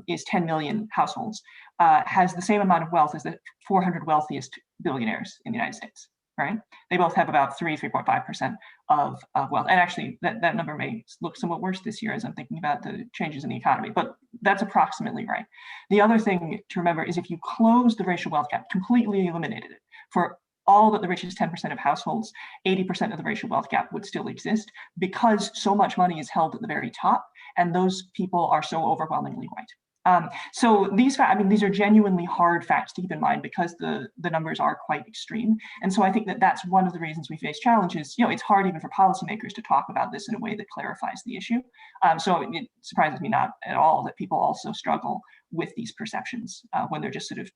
Speaker 3: is 10 million households, has the same amount of wealth as the 400 wealthiest billionaires in the United States, right? They both have about 3.5% of wealth. And actually, that number may look somewhat worse this year as I'm thinking about the changes in the economy, but that's approximately right. The other thing to remember is if you close the racial wealth gap, completely eliminated it, for all but the richest 10% of households, 80% of the racial wealth gap would still exist because so much money is held at the very top, and those people are so overwhelmingly white. So these are genuinely hard facts to keep in mind because the numbers are quite extreme. And so I think that that's one of the reasons we face challenges. It's hard even for policymakers to talk about this in a way that clarifies the issue. So it surprises me not at all that people also struggle with these perceptions when they're just sort of,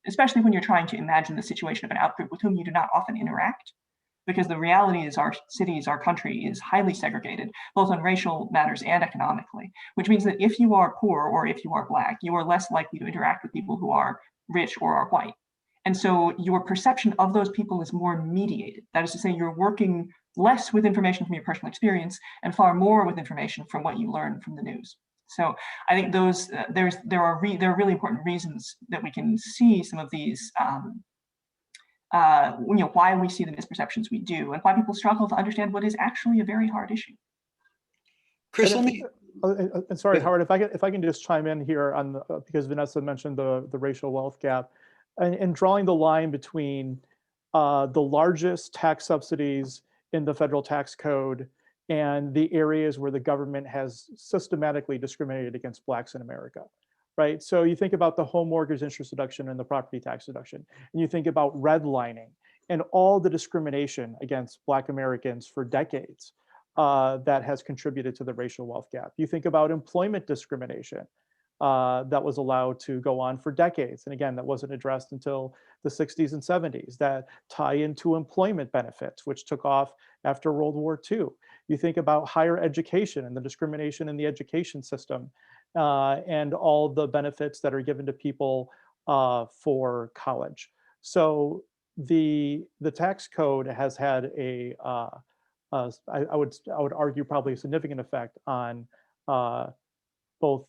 Speaker 3: especially when you're trying to imagine the situation of an outgroup with whom you do not often interact. Because the reality is our cities, our country is highly segregated, both on racial matters and economically, which means that if you are poor or if you are Black, you are less likely to interact with people who are rich or are white. And so your perception of those people is more mediated. That is to say, you're working less with information from your personal experience and far more with information from what you learn from the news. So I think those there are really important reasons that we can see some of these why we see the misperceptions we do and why people struggle to understand what is actually a very hard issue.
Speaker 1: Chris, let me.
Speaker 4: Sorry, Howard, if I can just chime in here on because Vanessa mentioned the racial wealth gap and drawing the line between the largest tax subsidies in the federal tax code and the areas where the government has systematically discriminated against Blacks in America. Right. So you think about the home mortgage interest deduction and the property tax deduction, and you think about redlining and all the discrimination against Black Americans for decades that has contributed to the racial wealth gap. You think about employment discrimination that was allowed to go on for decades. And again, that wasn't addressed until the 60s and 70s that tie into employment benefits, which took off after World War II. You think about higher education and the discrimination in the education system and all the benefits that are given to people for college. So the tax code has had I would argue probably a significant effect on both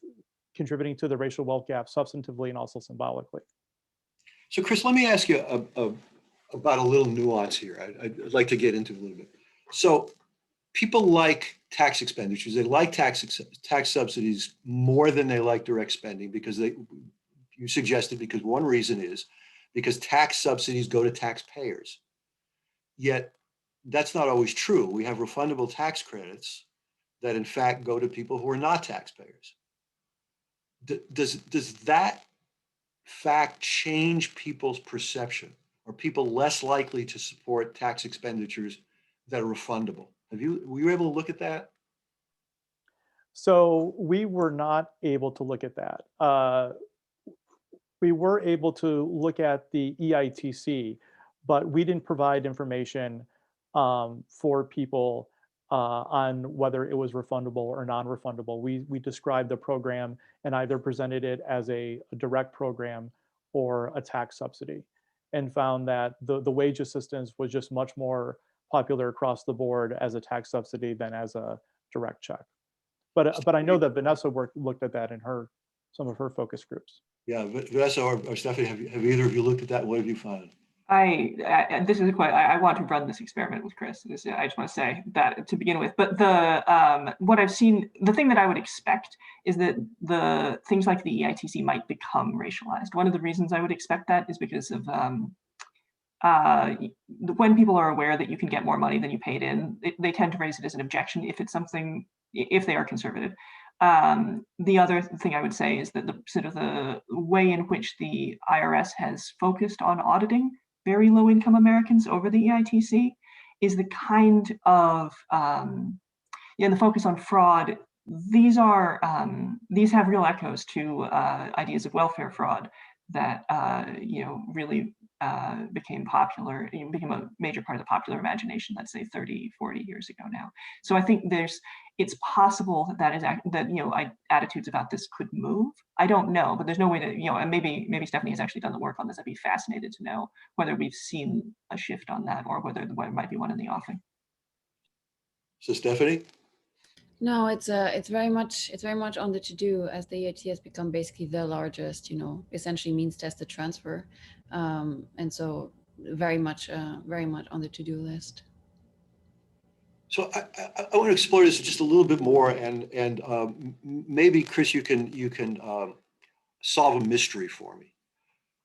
Speaker 4: contributing to the racial wealth gap substantively and also symbolically.
Speaker 1: So Chris, let me ask you about a little nuance here. I'd like to get into a little bit. So people like tax expenditures. They like tax subsidies more than they like direct spending because you suggested because one reason is because tax subsidies go to taxpayers. Yet that's not always true. We have refundable tax credits that in fact go to people who are not taxpayers. Does that fact change people's perception? Are people less likely to support tax expenditures that are refundable? Were you able to look at that?
Speaker 4: So we were not able to look at that. We were able to look at the EITC, but we didn't provide information for people on whether it was refundable or non-refundable. We described the program and either presented it as a direct program or a tax subsidy, and found that the wage assistance was just much more popular across the board as a tax subsidy than as a direct check. But I know that Vanessa looked at that in some of her focus groups.
Speaker 1: Yeah, Vanessa or Stephanie, have either of you looked at that? What have you found?
Speaker 3: This is quite. I want to run this experiment with Chris. I just want to say that to begin with. But what I've seen, the thing that I would expect is that the things like the EITC might become racialized. One of the reasons I would expect that is because of when people are aware that you can get more money than you paid in, they tend to raise it as an objection if it's something, if they are conservative. The other thing I would say is that the way in which the IRS has focused on auditing very low income Americans over the EITC is the kind of, the focus on fraud. These have real echoes to ideas of welfare fraud that, really became popular, it became a major part of the popular imagination, let's say 30, 40 years ago now. So I think it's possible that attitudes about this could move. I don't know, but there's no way to, and maybe Stephanie has actually done the work on this. I'd be fascinated to know whether we've seen a shift on that or whether there might be one in the offing.
Speaker 1: So Stephanie?
Speaker 2: No, it's very much on the to-do, as the EIT has become basically the largest, essentially means tested transfer, and so very much on the to-do list.
Speaker 1: So I want to explore this just a little bit more, and maybe Chris, you can solve a mystery for me.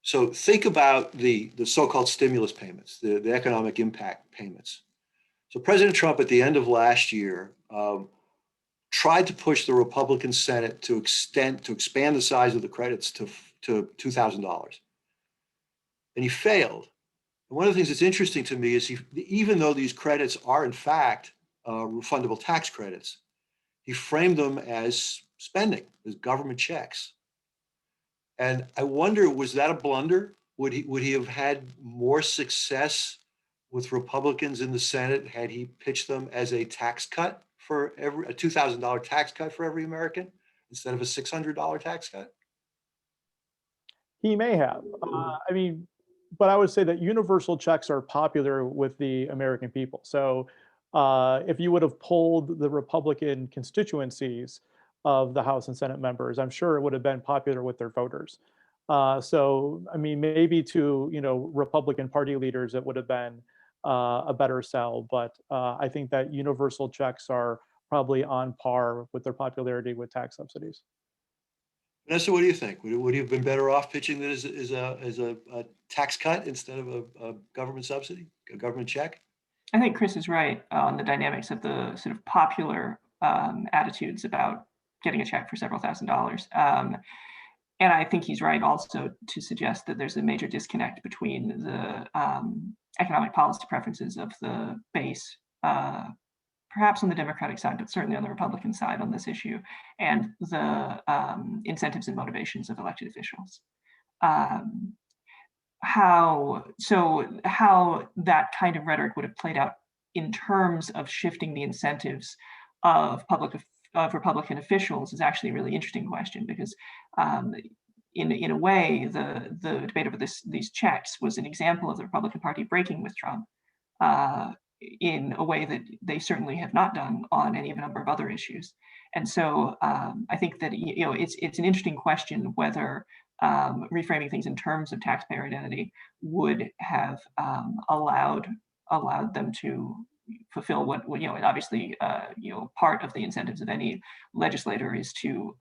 Speaker 1: So think about the so-called stimulus payments, the economic impact payments. So President Trump at the end of last year tried to push the Republican Senate to expand the size of the credits to $2,000, and he failed. And one of the things that's interesting to me is even though these credits are in fact refundable tax credits, he framed them as spending, as government checks. And I wonder, was that a blunder? Would he have had more success with Republicans in the Senate had he pitched them as a tax cut for a $2,000 tax cut for every American instead of a $600 tax cut?
Speaker 4: He may have. I mean, but I would say that universal checks are popular with the American people. So if you would have polled the Republican constituencies of the House and Senate members, I'm sure it would have been popular with their voters. So, I mean, maybe to, Republican Party leaders, it would have been a better sell. But I think that universal checks are probably on par with their popularity with tax subsidies.
Speaker 1: Vanessa, what do you think? Would you have been better off pitching it as a tax cut instead of a government subsidy, a government check?
Speaker 3: I think Chris is right on the dynamics of the sort of popular attitudes about getting a check for several $1,000s. And I think he's right also to suggest that there's a major disconnect between the economic policy preferences of the base, perhaps on the Democratic side, but certainly on the Republican side on this issue, and the incentives and motivations of elected officials. How that kind of rhetoric would have played out in terms of shifting the incentives of Republican officials is actually a really interesting question, because in a way, the debate over these checks was an example of the Republican Party breaking with Trump in a way that they certainly have not done on any number of other issues. And so I think that it's an interesting question whether reframing things in terms of taxpayer identity would have allowed them to fulfill what obviously part of the incentives of any legislator is to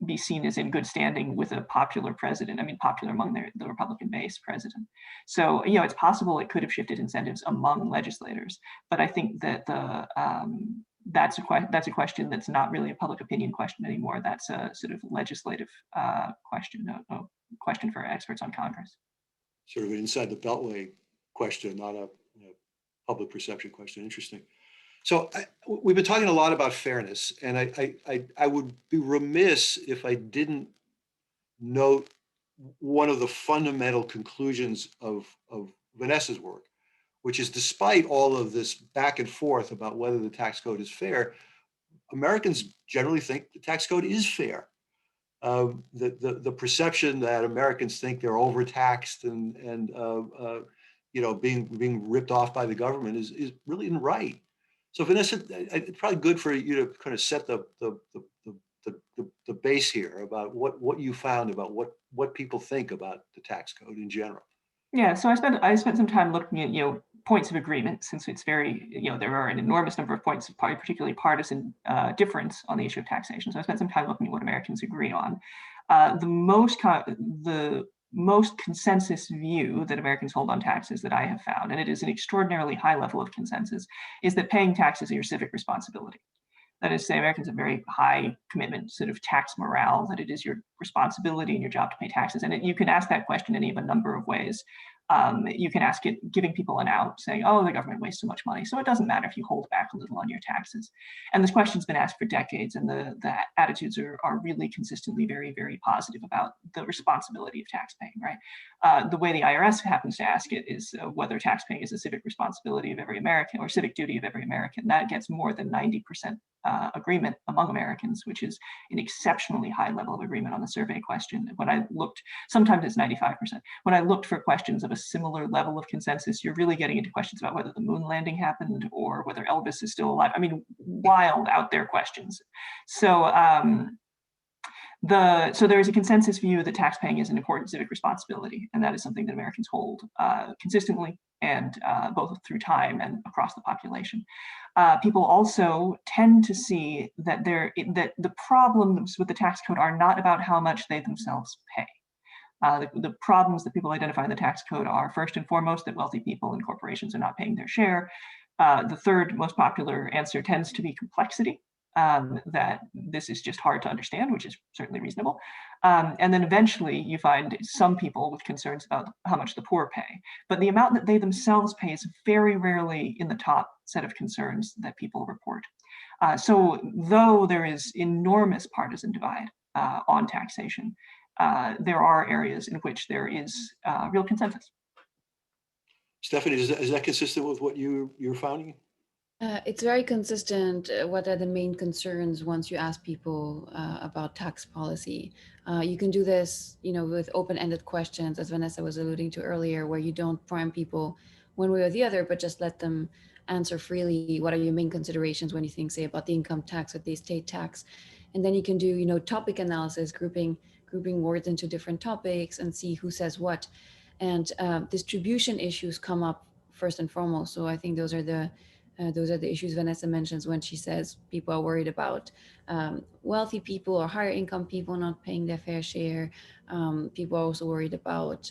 Speaker 3: be seen as in good standing with a popular president. I mean, popular among the Republican base president. So it's possible it could have shifted incentives among legislators, but I think that that's a question that's not really a public opinion question anymore. That's a sort of legislative question, a question for experts on Congress.
Speaker 1: Sort of an inside the beltway question, not a public perception question. Interesting. So we've been talking a lot about fairness, and I would be remiss if I didn't note one of the fundamental conclusions of Vanessa's work, which is despite all of this back and forth about whether the tax code is fair, Americans generally think the tax code is fair. The perception that Americans think they're overtaxed and being ripped off by the government is really isn't right. So Vanessa, it's probably good for you to kind of set the base here about what you found about what people think about the tax code in general.
Speaker 3: Yeah, so I spent some time looking at points of agreement, since it's very there are an enormous number of points of particularly partisan difference on the issue of taxation. So I spent some time looking at what Americans agree on. The most consensus view that Americans hold on taxes that I have found, and it is an extraordinarily high level of consensus, is that paying taxes is your civic responsibility. That is to say, Americans have very high commitment, sort of tax morale, that it is your responsibility and your job to pay taxes. And you can ask that question in any of a number of ways. you can ask it, giving people an out, saying, oh, the government wastes so much money, so it doesn't matter if you hold back a little on your taxes. And this question's been asked for decades, and the attitudes are really consistently very, very positive about the responsibility of taxpaying, right? The way the IRS happens to ask it is whether taxpaying is a civic responsibility of every American or civic duty of every American. That gets more than 90% agreement among Americans, which is an exceptionally high level of agreement on the survey question. When I looked, sometimes it's 95%. When I looked for questions of a similar level of consensus, you're really getting into questions about whether the moon landing happened or whether Elvis is still alive. I mean, wild out there questions. So so there is a consensus view that taxpaying is an important civic responsibility, and that is something that Americans hold consistently and both through time and across the population. People also tend to see that the problems with the tax code are not about how much they themselves pay. The problems that people identify in the tax code are, first and foremost, that wealthy people and corporations are not paying their share. The third most popular answer tends to be complexity. That this is just hard to understand, which is certainly reasonable. And then eventually you find some people with concerns about how much the poor pay. But the amount that they themselves pay is very rarely in the top set of concerns that people report. So though there is enormous partisan divide on taxation, there are areas in which there is real consensus.
Speaker 1: Stephanie, is that consistent with what you're finding?
Speaker 2: It's very consistent. What are the main concerns once you ask people about tax policy? You can do this, with open-ended questions, as Vanessa was alluding to earlier, where you don't prime people one way or the other, but just let them answer freely. What are your main considerations when you think, say, about the income tax or the estate tax? And then you can do, topic analysis, grouping words into different topics and see who says what. And distribution issues come up first and foremost. So I think those are the issues Vanessa mentions when she says people are worried about wealthy people or higher income people not paying their fair share. People are also worried about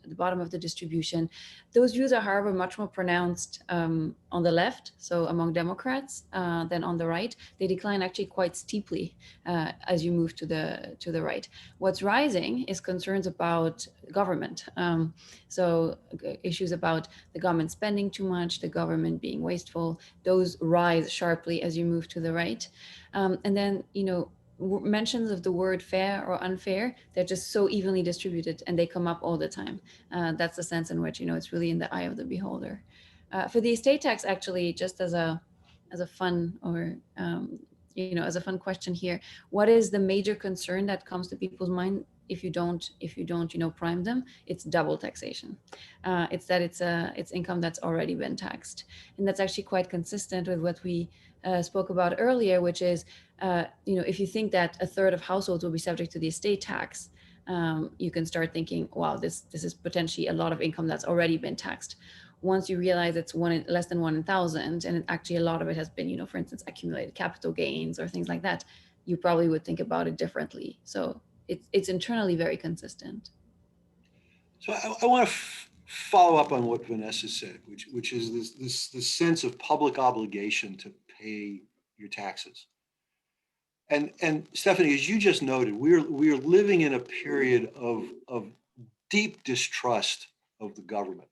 Speaker 2: the bottom of the distribution. Those views are, however, much more pronounced on the left, so among Democrats, than on the right. They decline actually quite steeply as you move to the right. What's rising is concerns about government. So issues about the government spending too much, the government being wasteful, those rise sharply as you move to the right. And then, mentions of the word fair or unfair, they're just so evenly distributed and they come up all the time. That's the sense in which, it's really in the eye of the beholder. For the estate tax, actually, just as a fun or, as a fun question here, what is the major concern that comes to people's mind if you don't, prime them? It's double taxation. It's that it's income that's already been taxed. And that's actually quite consistent with what we spoke about earlier, which is, if you think that a third of households will be subject to the estate tax, you can start thinking, wow, this is potentially a lot of income that's already been taxed. Once you realize it's less than 1 in 1,000, and actually a lot of it has been, for instance, accumulated capital gains or things like that, you probably would think about it differently. So it's internally very consistent.
Speaker 1: So I want to follow up on what Vanessa said, which is this sense of public obligation to pay your taxes. And Stephanie, as you just noted, we're living in a period of deep distrust of the government.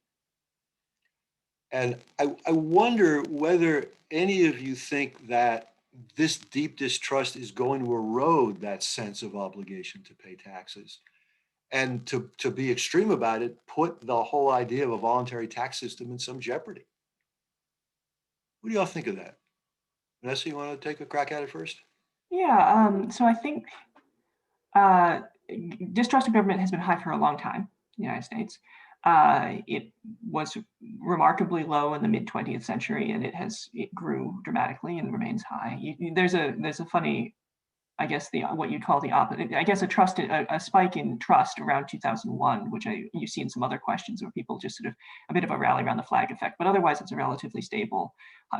Speaker 1: And I wonder whether any of you think that this deep distrust is going to erode that sense of obligation to pay taxes. And to be extreme about it, put the whole idea of a voluntary tax system in some jeopardy. What do y'all think of that? Vanessa, you want to take a crack at it first?
Speaker 3: Yeah, so I think distrust of government has been high for a long time in the United States. It was remarkably low in the mid-20th century, and it grew dramatically and remains high. There's a funny, I guess what you'd call the opposite. I guess a spike in trust around 2001, which you see in some other questions where people just sort of a bit of a rally around the flag effect. But otherwise, it's a relatively stable,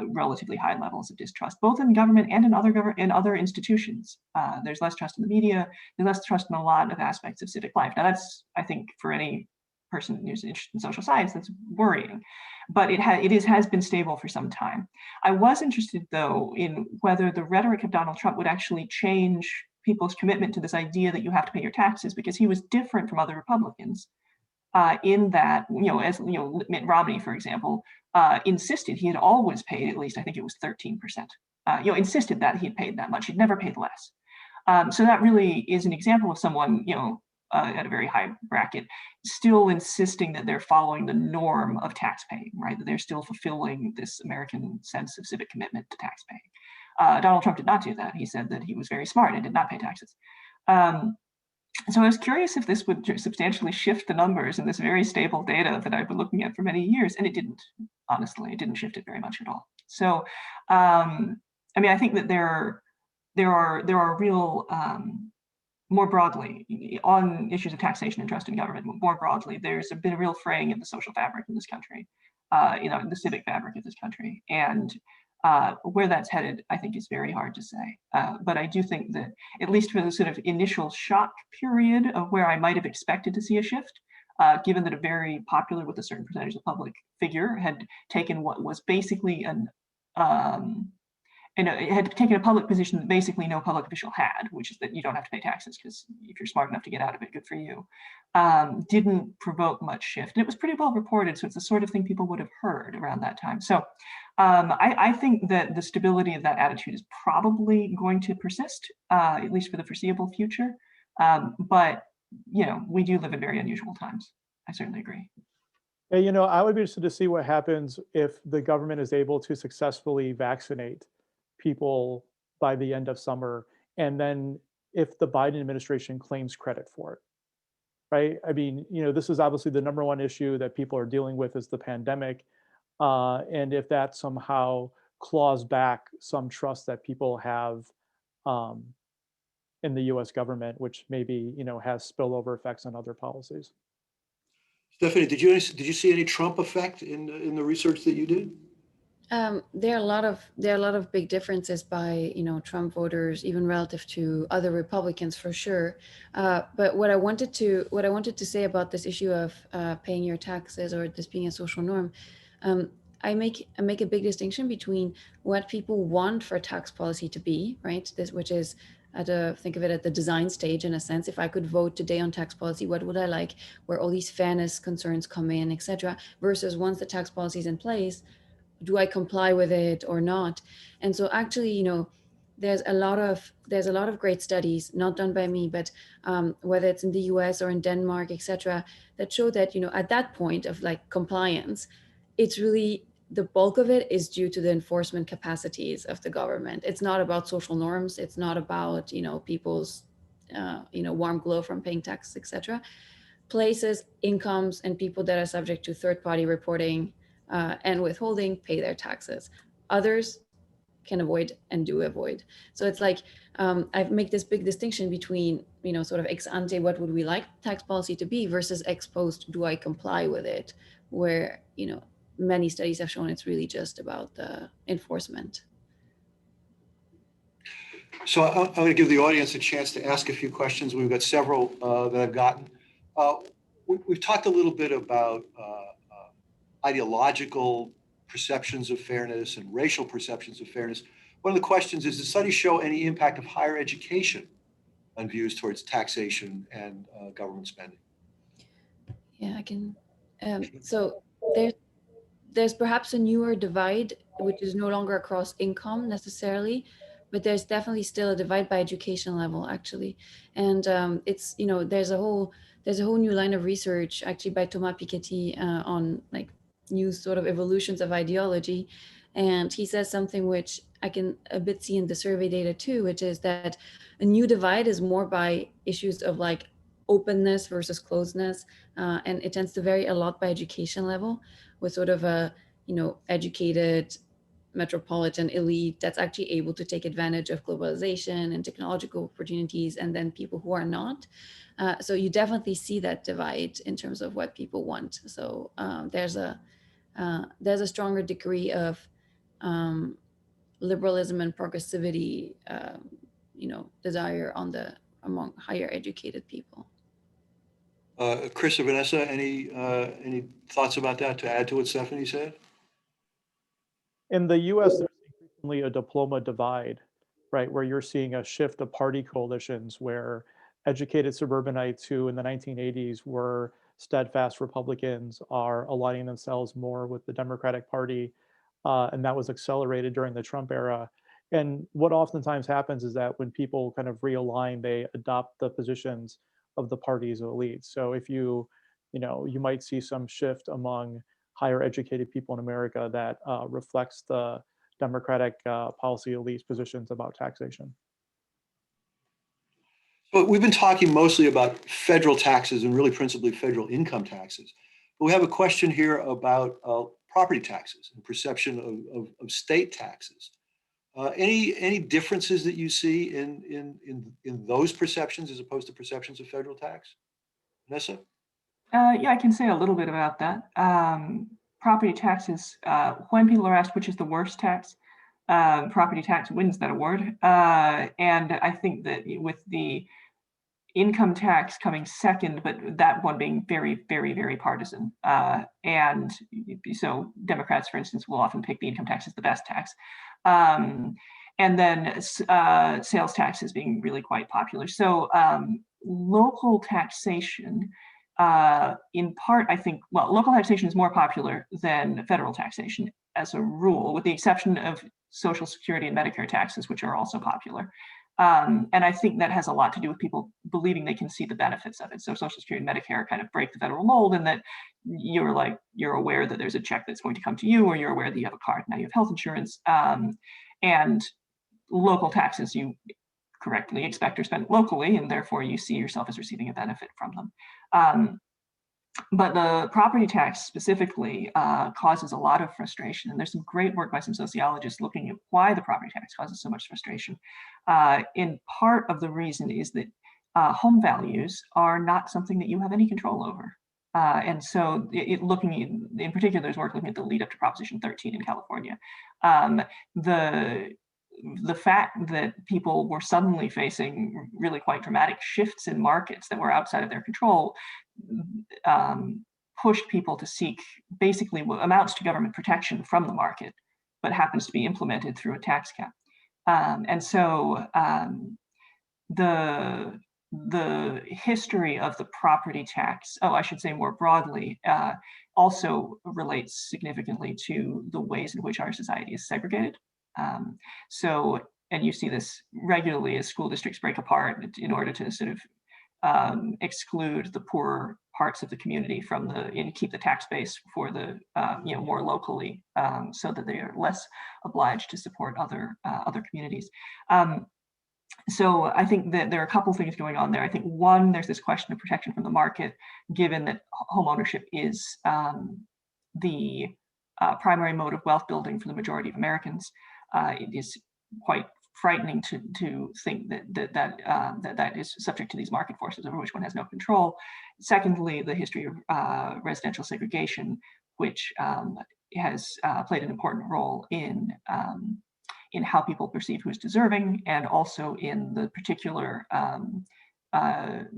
Speaker 3: relatively high levels of distrust, both in government and in other institutions. There's less trust in the media. There's less trust in a lot of aspects of civic life. Now, that's, I think, for any person who's interested in social science, that's worrying. But it has been stable for some time. I was interested, though, in whether the rhetoric of Donald Trump would actually change people's commitment to this idea that you have to pay your taxes, because he was different from other Republicans. in that, as Mitt Romney, for example, insisted he had always paid at least, I think it was 13%. Insisted that he had paid that much. He'd never paid less. So that really is an example of someone, at a very high bracket, still insisting that they're following the norm of tax paying, right? That they're still fulfilling this American sense of civic commitment to tax paying. Donald Trump did not do that. He said that he was very smart and did not pay taxes. So I was curious if this would substantially shift the numbers in this very stable data that I've been looking at for many years, and it didn't. Honestly, it didn't shift it very much at all. So, I think that there are real, more broadly, on issues of taxation and trust in government, more broadly, there's been a real fraying of the social fabric in this country, the civic fabric of this country. And where that's headed, I think, is very hard to say. But I do think that, at least for the sort of initial shock period of where I might have expected to see a shift, given that a very popular with a certain percentage of the public figure had taken what was basically it had taken a public position that basically no public official had, which is that you don't have to pay taxes because if you're smart enough to get out of it, good for you, didn't provoke much shift. And it was pretty well reported, so it's the sort of thing people would have heard around that time. So I think that the stability of that attitude is probably going to persist, at least for the foreseeable future. But we do live in very unusual times. I certainly agree.
Speaker 4: Yeah, I would be interested to see what happens if the government is able to successfully vaccinate people by the end of summer, and then if the Biden administration claims credit for it, right? I mean, this is obviously the number one issue that people are dealing with is the pandemic. And if that somehow claws back some trust that people have in the US government, which maybe, has spillover effects on other policies.
Speaker 1: Stephanie, did you see any Trump effect in the research that you did?
Speaker 2: There are a lot of big differences by Trump voters, even relative to other Republicans for sure. But what I wanted to say about this issue of paying your taxes or this being a social norm, I make a big distinction between what people want for tax policy to be, right? Which is think of it at the design stage in a sense. If I could vote today on tax policy, what would I like? Where all these fairness concerns come in, etc. Versus once the tax policy is in place, do I comply with it or not? And so actually, there's a lot of great studies, not done by me, but whether it's in the US or in Denmark, etc., that show that, at that point of like compliance, it's really the bulk of it is due to the enforcement capacities of the government. It's not about social norms. It's not about, people's, warm glow from paying taxes, etc. Places, incomes, and people that are subject to third-party reporting and withholding pay their taxes. Others can avoid and do avoid. So it's like I make this big distinction between sort of ex ante, what would we like tax policy to be, versus ex post, do I comply with it? Where many studies have shown it's really just about the enforcement.
Speaker 1: So I'm going to give the audience a chance to ask a few questions. We've got several that I've gotten. We've talked a little bit about ideological perceptions of fairness and racial perceptions of fairness. One of the questions is, does the study show any impact of higher education on views towards taxation and government spending?
Speaker 2: Yeah, I can. So there's perhaps a newer divide, which is no longer across income necessarily, but there's definitely still a divide by education level, actually. And it's, there's a whole new line of research actually by Thomas Piketty on like new sort of evolutions of ideology. And he says something which I can a bit see in the survey data too, which is that a new divide is more by issues of like openness versus closeness. And it tends to vary a lot by education level, with sort of a, educated metropolitan elite that's actually able to take advantage of globalization and technological opportunities, and then people who are not. So you definitely see that divide in terms of what people want. So there's a stronger degree of liberalism and progressivity, desire among higher educated people.
Speaker 1: Chris or Vanessa, any thoughts about that to add to what Stephanie said?
Speaker 4: In the US, there's increasingly a diploma divide, right? Where you're seeing a shift of party coalitions where educated suburbanites who in the 1980s were steadfast Republicans are aligning themselves more with the Democratic Party. And that was accelerated during the Trump era. And what oftentimes happens is that when people kind of realign, they adopt the positions of the party's elites. So if you might see some shift among higher educated people in America that reflects the Democratic policy elites positions about taxation.
Speaker 1: But we've been talking mostly about federal taxes and really principally federal income taxes. But we have a question here about property taxes and perception of state taxes. Any differences that you see in those perceptions as opposed to perceptions of federal tax? Vanessa?
Speaker 3: Yeah, I can say a little bit about that. Property taxes, when people are asked which is the worst tax, property tax wins that award. And I think that with the income tax coming second, but that one being very, very, very partisan. And so Democrats, for instance, will often pick the income tax as the best tax. And then sales tax is being really quite popular. So local taxation, in part, I think, well, local taxation is more popular than federal taxation as a rule, with the exception of Social Security and Medicare taxes, which are also popular. And I think that has a lot to do with people believing they can see the benefits of it. So Social Security and Medicare kind of break the federal mold, and that you're aware that there's a check that's going to come to you, or you're aware that you have a card, now you have health insurance. And local taxes you correctly expect are spent locally, and therefore you see yourself as receiving a benefit from them. But the property tax specifically causes a lot of frustration. And there's some great work by some sociologists looking at why the property tax causes so much frustration. In part of the reason is that home values are not something that you have any control over. And so looking in particular, there's work looking at the lead up to Proposition 13 in California. The fact that people were suddenly facing really quite dramatic shifts in markets that were outside of their control pushed people to seek basically what amounts to government protection from the market, but happens to be implemented through a tax cap. And so the history of the property tax, I should say more broadly, also relates significantly to the ways in which our society is segregated. And you see this regularly as school districts break apart in order to sort of exclude the poorer parts of the community from and keep the tax base for the more locally, so that they are less obliged to support other communities. So I think that there are a couple things going on there. I think one, there's this question of protection from the market, given that home ownership is the primary mode of wealth building for the majority of Americans. It is quite frightening to think that is subject to these market forces over which one has no control. Secondly, the history of residential segregation, which has played an important role in how people perceive who's deserving, and also in the particular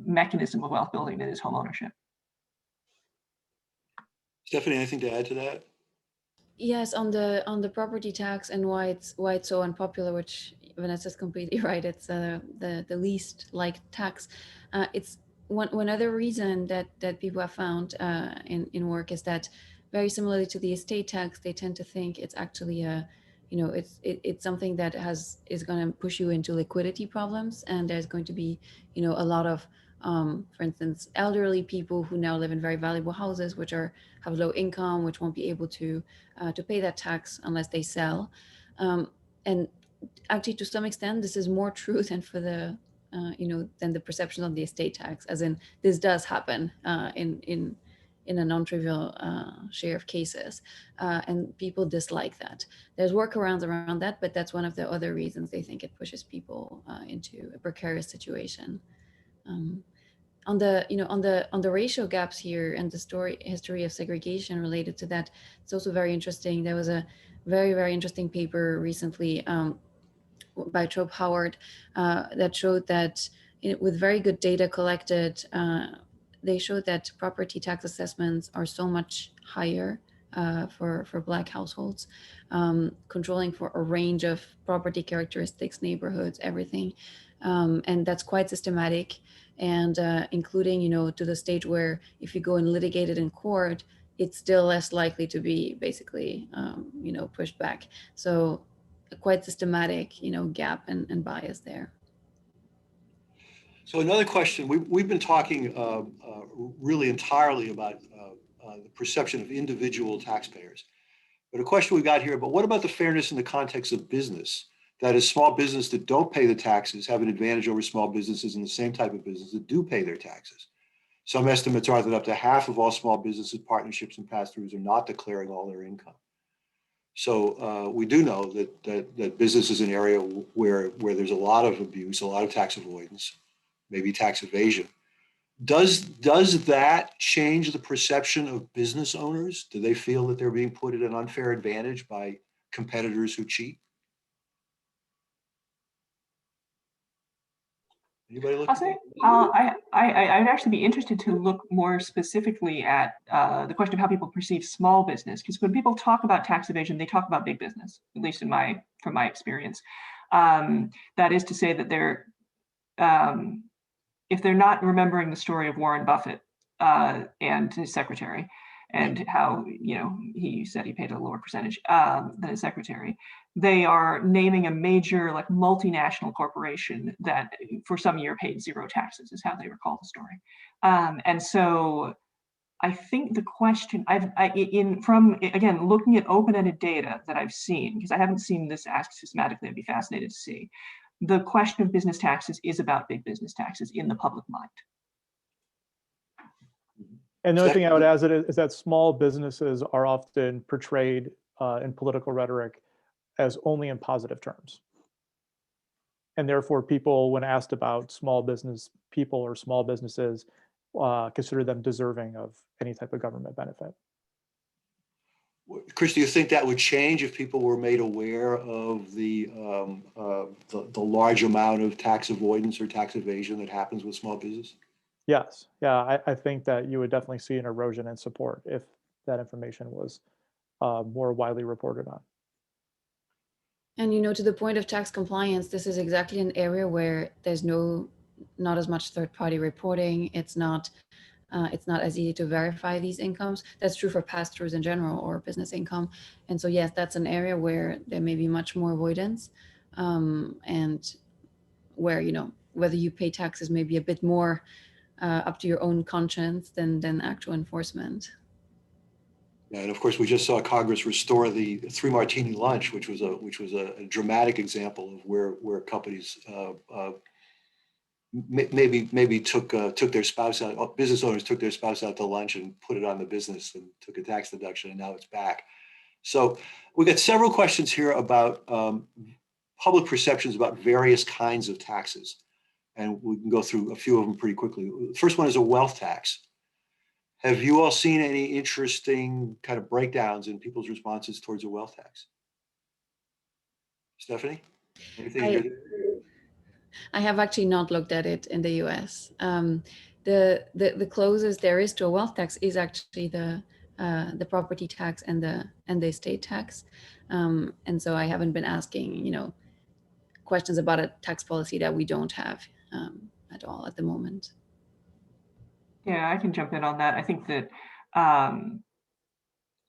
Speaker 3: mechanism of wealth building that is home ownership.
Speaker 1: Stephanie, anything to add to that?
Speaker 2: Yes, on the property tax and why it's so unpopular, which Vanessa's completely right. It's the least liked tax. It's one other reason that people have found in work is that, very similarly to the estate tax, they tend to think it's actually it's something that is going to push you into liquidity problems, and there's going to be a lot of for instance, elderly people who now live in very valuable houses, which have low income, which won't be able to pay that tax unless they sell. And actually, to some extent, this is more true than for the than the perception of the estate tax. As in, this does happen in a non-trivial share of cases, and people dislike that. There's workarounds around that, but that's one of the other reasons they think it pushes people into a precarious situation. On the racial gaps here and the history of segregation related to that, it's also very interesting. There was a very, very interesting paper recently by Trope Howard that showed that with very good data collected, they showed that property tax assessments are so much higher for Black households, controlling for a range of property characteristics, neighborhoods, everything. And that's quite systematic, and including, to the stage where if you go and litigate it in court, it's still less likely to be basically, pushed back. So a quite systematic, gap and bias there.
Speaker 1: So another question, we've been talking really entirely about the perception of individual taxpayers. But a question we got here, but what about the fairness in the context of business? That is, small business that don't pay the taxes have an advantage over small businesses in the same type of business that do pay their taxes. Some estimates are that up to half of all small businesses, partnerships, and pass-throughs are not declaring all their income. So we do know that business is an area where there's a lot of abuse, a lot of tax avoidance, maybe tax evasion. Does that change the perception of business owners? Do they feel that they're being put at an unfair advantage by competitors who cheat? Anybody look?
Speaker 3: I'll say, I'd actually be interested to look more specifically at the question of how people perceive small business, because when people talk about tax evasion, they talk about big business, at least from my experience. That is to say that they're, if they're not remembering the story of Warren Buffett and his secretary, and how he said he paid a lower percentage than his secretary, they are naming a major multinational corporation that for some year paid zero taxes, is how they recall the story. And so I think the question from again looking at open-ended data that I've seen, because I haven't seen this asked systematically, I'd be fascinated to see. The question of business taxes is about big business taxes in the public mind.
Speaker 4: And the only thing I would add is that small businesses are often portrayed in political rhetoric as only in positive terms. And therefore, people, when asked about small business people or small businesses, consider them deserving of any type of government benefit.
Speaker 1: Chris, do you think that would change if people were made aware of the large amount of tax avoidance or tax evasion that happens with small business?
Speaker 4: Yes, yeah, I think that you would definitely see an erosion in support if that information was more widely reported on.
Speaker 2: And to the point of tax compliance, this is exactly an area where there's not as much third-party reporting. It's not as easy to verify these incomes. That's true for pass-throughs in general or business income. And so yes, that's an area where there may be much more avoidance, and where whether you pay taxes may be a bit more up to your own conscience than actual enforcement.
Speaker 1: Yeah, and of course, we just saw Congress restore the 3 martini lunch, which was a dramatic example of where companies maybe took their spouse out. Business owners took their spouse out to lunch and put it on the business and took a tax deduction, and now it's back. So we got several questions here about public perceptions about various kinds of taxes, and we can go through a few of them pretty quickly. The first one is a wealth tax. Have you all seen any interesting kind of breakdowns in people's responses towards a wealth tax? Stephanie, anything?
Speaker 2: I have actually not looked at it in the U.S. The closest there is to a wealth tax is actually the property tax and the estate tax, and so I haven't been asking questions about a tax policy that we don't have at all at the moment.
Speaker 3: Yeah, I can jump in on that. I think that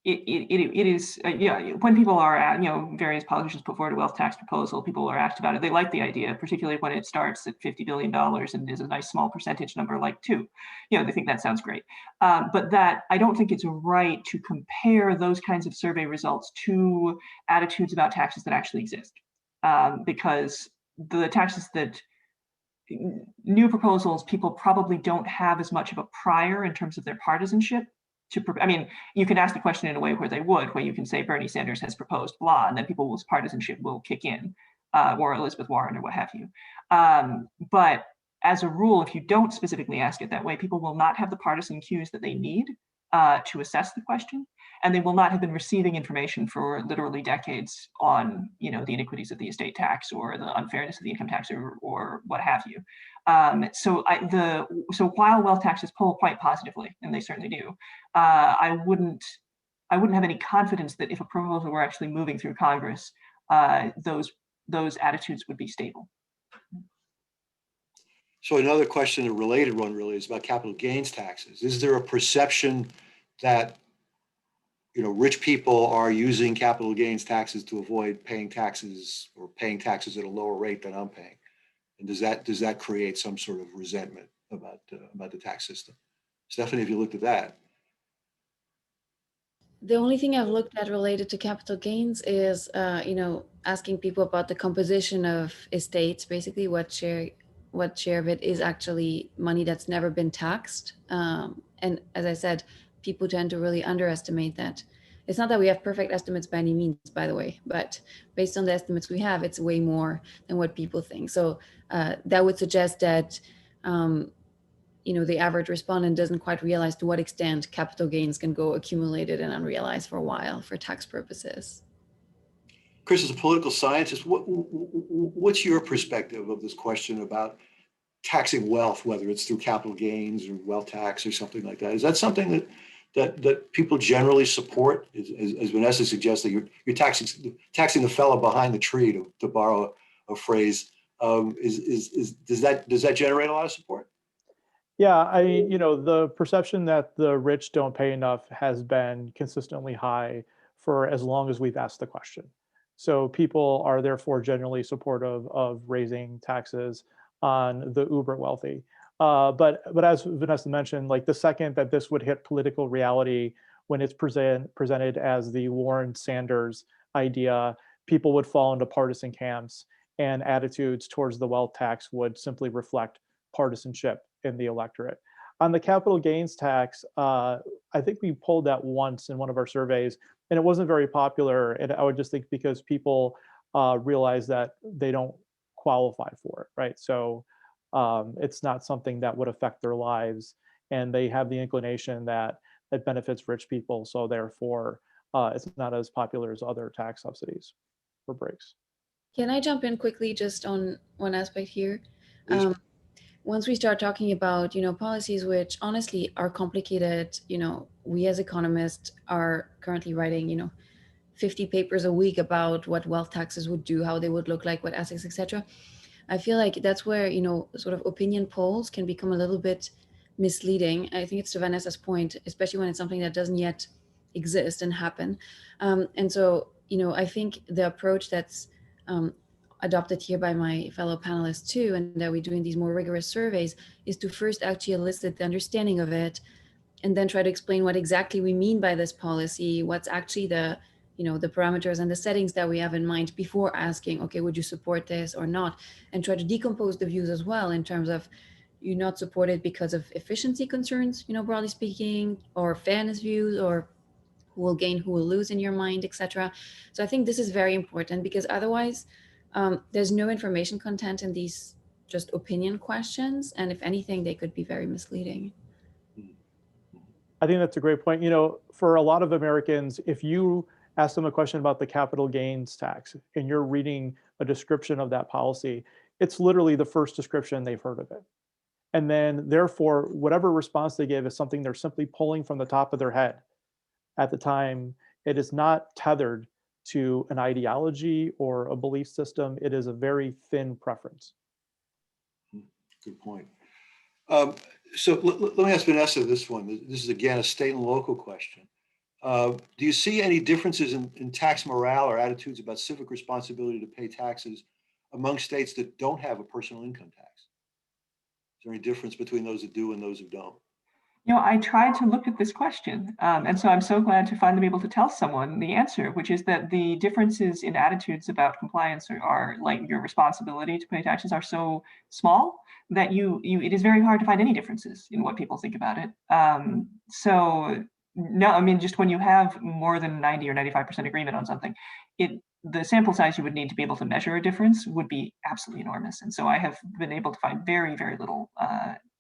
Speaker 3: it is, when people are at, various politicians put forward a wealth tax proposal, people are asked about it. They like the idea, particularly when it starts at $50 billion and is a nice small percentage number like 2. They think that sounds great. But that I don't think it's right to compare those kinds of survey results to attitudes about taxes that actually exist. Because the taxes that new proposals, people probably don't have as much of a prior in terms of their partisanship. You can ask the question in a way where they would, where you can say Bernie Sanders has proposed blah, and then people's partisanship will kick in, or Elizabeth Warren or what have you. But as a rule, if you don't specifically ask it that way, people will not have the partisan cues that they need to assess the question, and they will not have been receiving information for literally decades on, the iniquities of the estate tax or the unfairness of the income tax or what have you. So while wealth taxes poll quite positively, and they certainly do, I wouldn't I wouldn't have any confidence that if a proposal were actually moving through Congress, those attitudes would be stable.
Speaker 1: So another question, a related one really, is about capital gains taxes. Is there a perception that rich people are using capital gains taxes to avoid paying taxes or paying taxes at a lower rate than I'm paying? And does that create some sort of resentment about the tax system? Stephanie, have you looked at that?
Speaker 2: The only thing I've looked at related to capital gains is, asking people about the composition of estates, basically what share of it is actually money that's never been taxed. And as I said, people tend to really underestimate that. It's not that we have perfect estimates by any means, by the way, but based on the estimates we have, it's way more than what people think. So that would suggest that the average respondent doesn't quite realize to what extent capital gains can go accumulated and unrealized for a while for tax purposes.
Speaker 1: Chris, as a political scientist, what's your perspective of this question about taxing wealth, whether it's through capital gains or wealth tax or something like that? Is that something that people generally support? As Vanessa suggested, you're taxing the fellow behind the tree, to borrow a phrase. Does that generate a lot of support?
Speaker 4: Yeah, the perception that the rich don't pay enough has been consistently high for as long as we've asked the question. So people are therefore generally supportive of raising taxes on the uber wealthy. But as Vanessa mentioned, like the second that this would hit political reality, when it's presented as the Warren Sanders idea, people would fall into partisan camps, and attitudes towards the wealth tax would simply reflect partisanship in the electorate. On the capital gains tax, I think we pulled that once in one of our surveys, and it wasn't very popular. And I would just think because people realize that they don't qualify for it, right? So it's not something that would affect their lives, and they have the inclination that it benefits rich people. So therefore, it's not as popular as other tax subsidies for breaks.
Speaker 2: Can I jump in quickly just on one aspect here?
Speaker 1: Please.
Speaker 2: Once we start talking about, policies which honestly are complicated, we as economists are currently writing, 50 papers a week about what wealth taxes would do, how they would look like, what assets, etc. I feel like that's where, sort of opinion polls can become a little bit misleading. I think it's to Vanessa's point, especially when it's something that doesn't yet exist and happen. And so, I think the approach that's adopted here by my fellow panelists too, and that we do in these more rigorous surveys, is to first actually elicit the understanding of it, and then try to explain what exactly we mean by this policy, what's actually the parameters and the settings that we have in mind before asking, okay, would you support this or not? And try to decompose the views as well in terms of you not support it because of efficiency concerns, broadly speaking, or fairness views, or who will gain, who will lose in your mind, etc. So I think this is very important, because otherwise there's no information content in these just opinion questions. And if anything, they could be very misleading.
Speaker 4: I think that's a great point. For a lot of Americans, if you ask them a question about the capital gains tax and you're reading a description of that policy, it's literally the first description they've heard of it. And then therefore, whatever response they give is something they're simply pulling from the top of their head at the time. It is not tethered to an ideology or a belief system. It is a very thin preference.
Speaker 1: Good point. So let me ask Vanessa this one. This is again a state and local question. Do you see any differences in tax morale or attitudes about civic responsibility to pay taxes among states that don't have a personal income tax? Is there any difference between those that do and those who don't?
Speaker 3: I tried to look at this question, and so I'm so glad to finally be able to tell someone the answer, which is that the differences in attitudes about compliance are like your responsibility to pay taxes are so small that it is very hard to find any differences in what people think about it. So no, I mean, just when you have more than 90 or 95% agreement on something, the sample size you would need to be able to measure a difference would be absolutely enormous. And so I have been able to find very, very little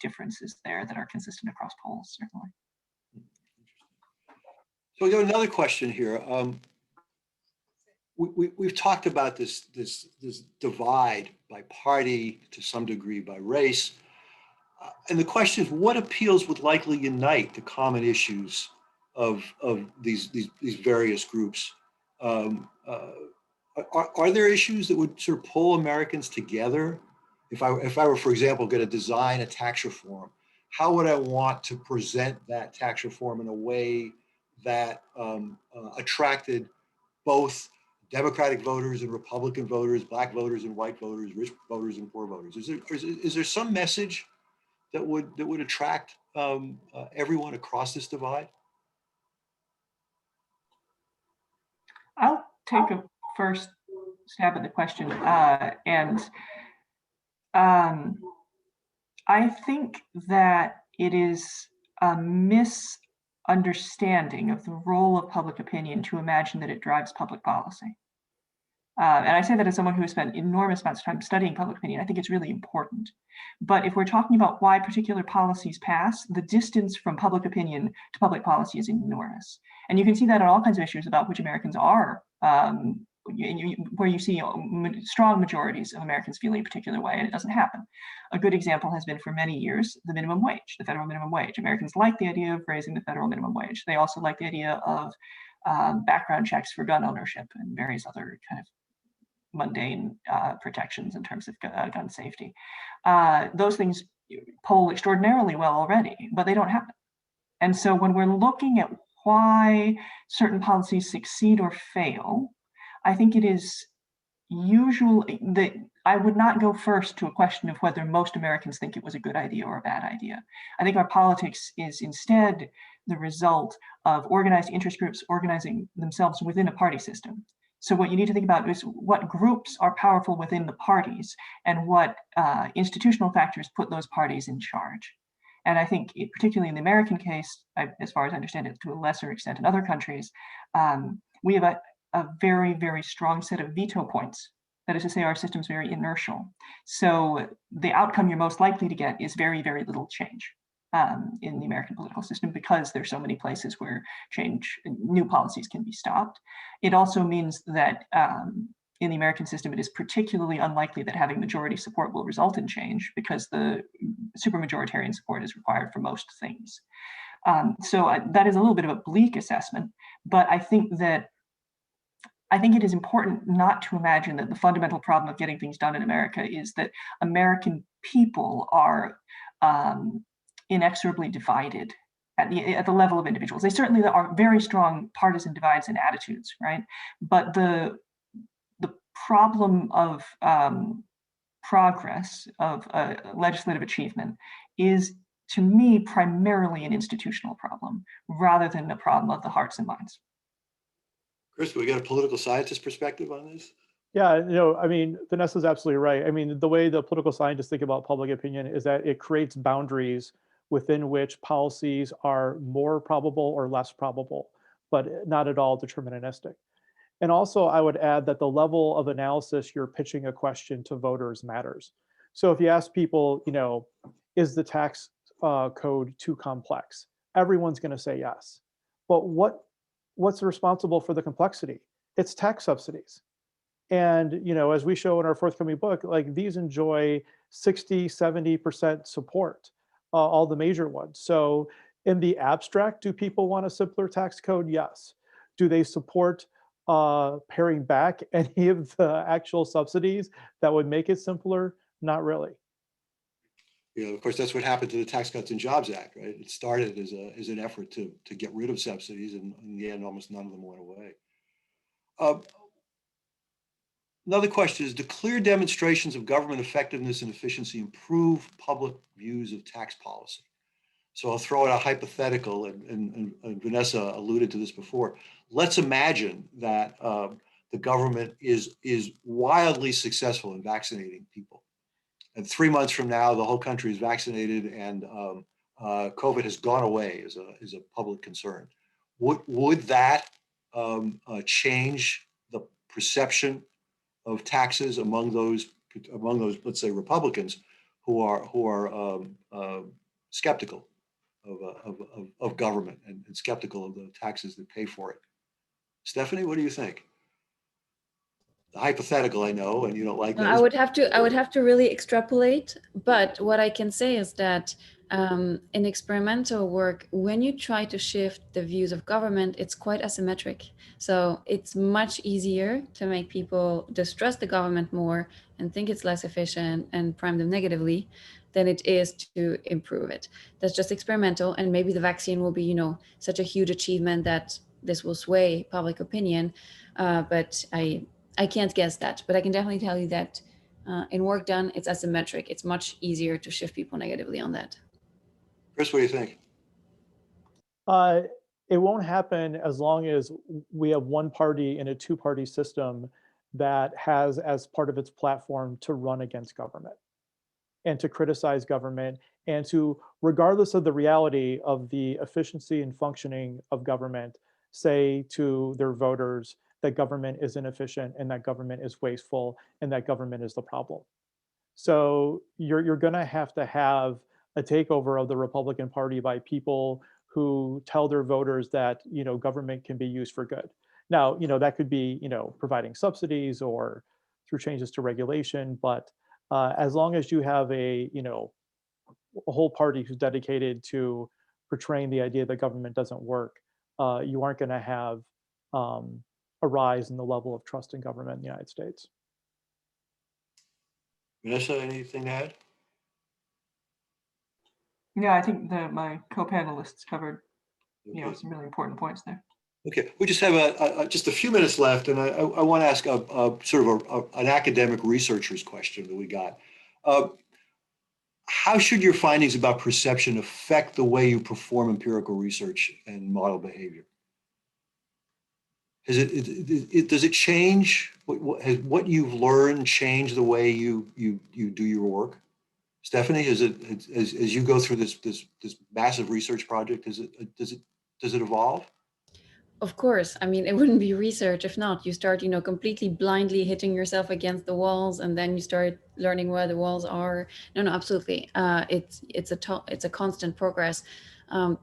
Speaker 3: differences there that are consistent across polls, certainly.
Speaker 1: So we got another question here. We've talked about this divide by party, to some degree by race. And the question is, what appeals would likely unite the common issues these various groups. Are there issues that would sort of pull Americans together? If I were, for example, going to design a tax reform, how would I want to present that tax reform in a way that attracted both Democratic voters and Republican voters, Black voters and white voters, rich voters and poor voters? Is there some message that would attract everyone across this divide?
Speaker 3: I'll take a first stab at the question. I think that it is a misunderstanding of the role of public opinion to imagine that it drives public policy. And I say that as someone who has spent enormous amounts of time studying public opinion. I think it's really important. But if we're talking about why particular policies pass, the distance from public opinion to public policy is enormous. And you can see that on all kinds of issues about which Americans are, where you see strong majorities of Americans feeling a particular way, and it doesn't happen. A good example has been for many years the minimum wage, the federal minimum wage. Americans like the idea of raising the federal minimum wage. They also like the idea of background checks for gun ownership and various other kind of mundane protections in terms of gun safety. Those things poll extraordinarily well already, but they don't happen. And so when we're looking at why certain policies succeed or fail, I think it is usually that I would not go first to a question of whether most Americans think it was a good idea or a bad idea. I think our politics is instead the result of organized interest groups organizing themselves within a party system. So what you need to think about is what groups are powerful within the parties and what institutional factors put those parties in charge. And I think particularly in the American case, as far as I understand it, to a lesser extent in other countries, we have a very, very strong set of veto points. That is to say, our system is very inertial. So the outcome you're most likely to get is very, very little change in the American political system because there's so many places where new policies can be stopped. It also means that in the American system, it is particularly unlikely that having majority support will result in change because the supermajoritarian support is required for most things. So that is a little bit of a bleak assessment, but I think it is important not to imagine that the fundamental problem of getting things done in America is that American people are inexorably divided at the level of individuals. They certainly are very strong partisan divides and attitudes, right? But the problem of progress, of legislative achievement, is to me primarily an institutional problem rather than a problem of the hearts and minds.
Speaker 1: Chris, we got a political scientist perspective on this?
Speaker 4: Yeah, I mean, Vanessa's absolutely right. I mean, the way the political scientists think about public opinion is that it creates boundaries within which policies are more probable or less probable, but not at all deterministic. And also, I would add that the level of analysis you're pitching a question to voters matters. So if you ask people, is the tax code too complex? Everyone's going to say yes. But what's responsible for the complexity? It's tax subsidies. And, as we show in our forthcoming book, like these enjoy 60, 70% support, all the major ones. So in the abstract, do people want a simpler tax code? Yes. Do they support paring back any of the actual subsidies that would make it simpler? Not really.
Speaker 1: Of course, that's what happened to the Tax Cuts and Jobs Act, right? It started as an effort to get rid of subsidies, and in the end, almost none of them went away. Another question is, do clear demonstrations of government effectiveness and efficiency improve public views of tax policy? So I'll throw out a hypothetical, and Vanessa alluded to this before. Let's imagine that the government is wildly successful in vaccinating people. And 3 months from now, the whole country is vaccinated and COVID has gone away as a public concern. Would that change the perception of taxes among those, let's say, Republicans who are skeptical of government and skeptical of the taxes that pay for it? Stephanie, what do you think? The hypothetical, I know, and you don't like that.
Speaker 2: I would have to really extrapolate, but what I can say is that in experimental work, when you try to shift the views of government, it's quite asymmetric. So it's much easier to make people distrust the government more and think it's less efficient and prime them negatively than it is to improve it. That's just experimental. And maybe the vaccine will be, such a huge achievement that this will sway public opinion. But I can't guess that. But I can definitely tell you that in work done, it's asymmetric. It's much easier to shift people negatively on that.
Speaker 1: Chris, what do you think?
Speaker 4: Uh, it won't happen as long as we have one party in a two-party system that has as part of its platform to run against government and to criticize government and to, regardless of the reality of the efficiency and functioning of government, say to their voters that government is inefficient and that government is wasteful and that government is the problem. So you're going to have a takeover of the Republican Party by people who tell their voters that government can be used for good. Now, that could be providing subsidies or through changes to regulation, but as long as you have a whole party who's dedicated to portraying the idea that government doesn't work, you aren't going to have a rise in the level of trust in government in the United States.
Speaker 1: Vanessa, anything to add?
Speaker 3: Yeah, I think that my co-panelists covered,
Speaker 1: Okay.
Speaker 3: some really important points there.
Speaker 1: Okay, we just have just a few minutes left, and I want to ask sort of an academic researcher's question that we got. How should your findings about perception affect the way you perform empirical research and model behavior? Does it change what you've learned change the way you do your work? Stephanie, as you go through this massive research project, does it evolve?
Speaker 2: Of course. I mean, it wouldn't be research if not. You start, completely blindly hitting yourself against the walls, and then you start learning where the walls are. No, absolutely. It's a constant progress,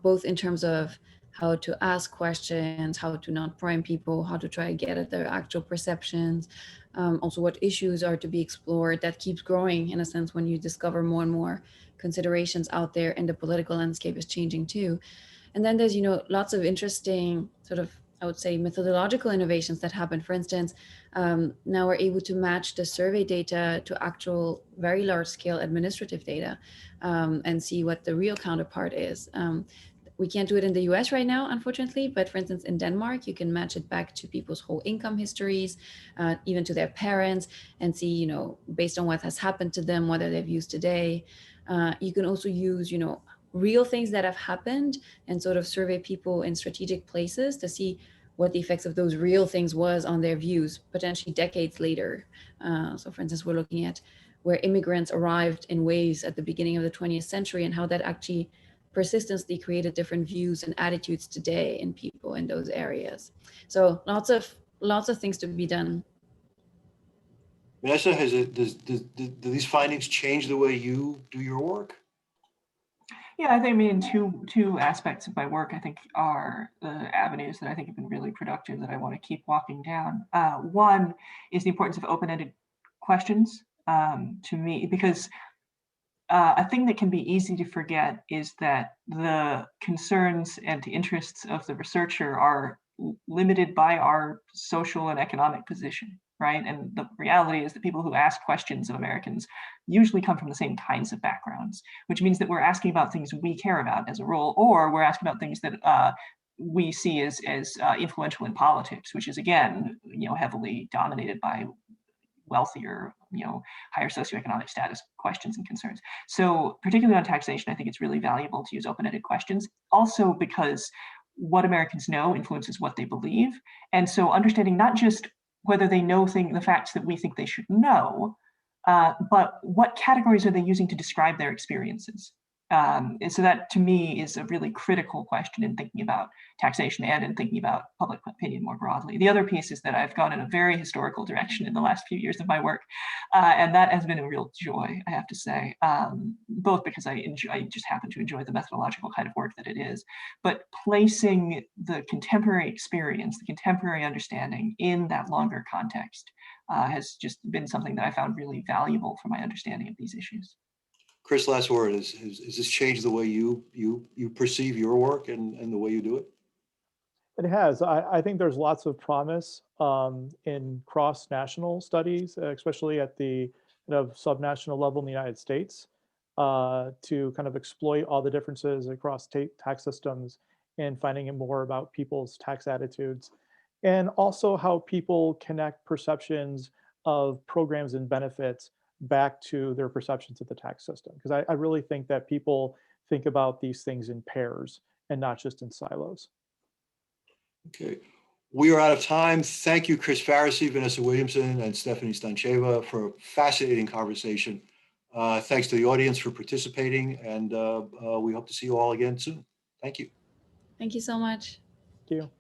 Speaker 2: both in terms of how to ask questions, how to not prime people, how to try to get at their actual perceptions, also what issues are to be explored. That keeps growing in a sense when you discover more and more considerations out there, and the political landscape is changing too. And then there's, lots of interesting sort of, I would say, methodological innovations that happen. For instance, now we're able to match the survey data to actual very large scale administrative data and see what the real counterpart is. We can't do it in the US right now, unfortunately, but for instance, in Denmark, you can match it back to people's whole income histories, even to their parents, and see, based on what has happened to them, what are their views today. You can also use, real things that have happened and sort of survey people in strategic places to see what the effects of those real things was on their views, potentially decades later. So for instance, we're looking at where immigrants arrived in waves at the beginning of the 20th century and how that actually persistently created different views and attitudes today in people in those areas. So lots of things to be done.
Speaker 1: Vanessa, do these findings change the way you do your work?
Speaker 3: Yeah, I think two aspects of my work I think are the avenues that I think have been really productive that I want to keep walking down. One is the importance of open-ended questions to me, because a thing that can be easy to forget is that the concerns and interests of the researcher are limited by our social and economic position, right? And the reality is that people who ask questions of Americans usually come from the same kinds of backgrounds, which means that we're asking about things we care about as a rule, or we're asking about things that we see as influential in politics, which is again, heavily dominated by wealthier, higher socioeconomic status questions and concerns. So particularly on taxation, I think it's really valuable to use open-ended questions. Also because what Americans know influences what they believe. And so understanding not just whether they know the facts that we think they should know, but what categories are they using to describe their experiences? And so that to me is a really critical question in thinking about taxation and in thinking about public opinion more broadly. The other piece is that I've gone in a very historical direction in the last few years of my work, and that has been a real joy, I have to say, both because I just happen to enjoy the methodological kind of work that it is, but placing the contemporary experience, the contemporary understanding in that longer context has just been something that I found really valuable for my understanding of these issues.
Speaker 1: Chris, last word. Has this changed the way you perceive your work and the way you do it?
Speaker 4: It has. I think there's lots of promise in cross-national studies, especially at the kind of subnational level in the United States, to kind of exploit all the differences across tax systems and finding out more about people's tax attitudes, and also how people connect perceptions of programs and benefits back to their perceptions of the tax system. Because I really think that people think about these things in pairs and not just in silos.
Speaker 1: Okay. We are out of time. Thank you, Chris Pharisee, Vanessa Williamson, and Stephanie Stancheva for a fascinating conversation. Thanks to the audience for participating, and we hope to see you all again soon. Thank you.
Speaker 2: Thank you so much.
Speaker 4: Thank you.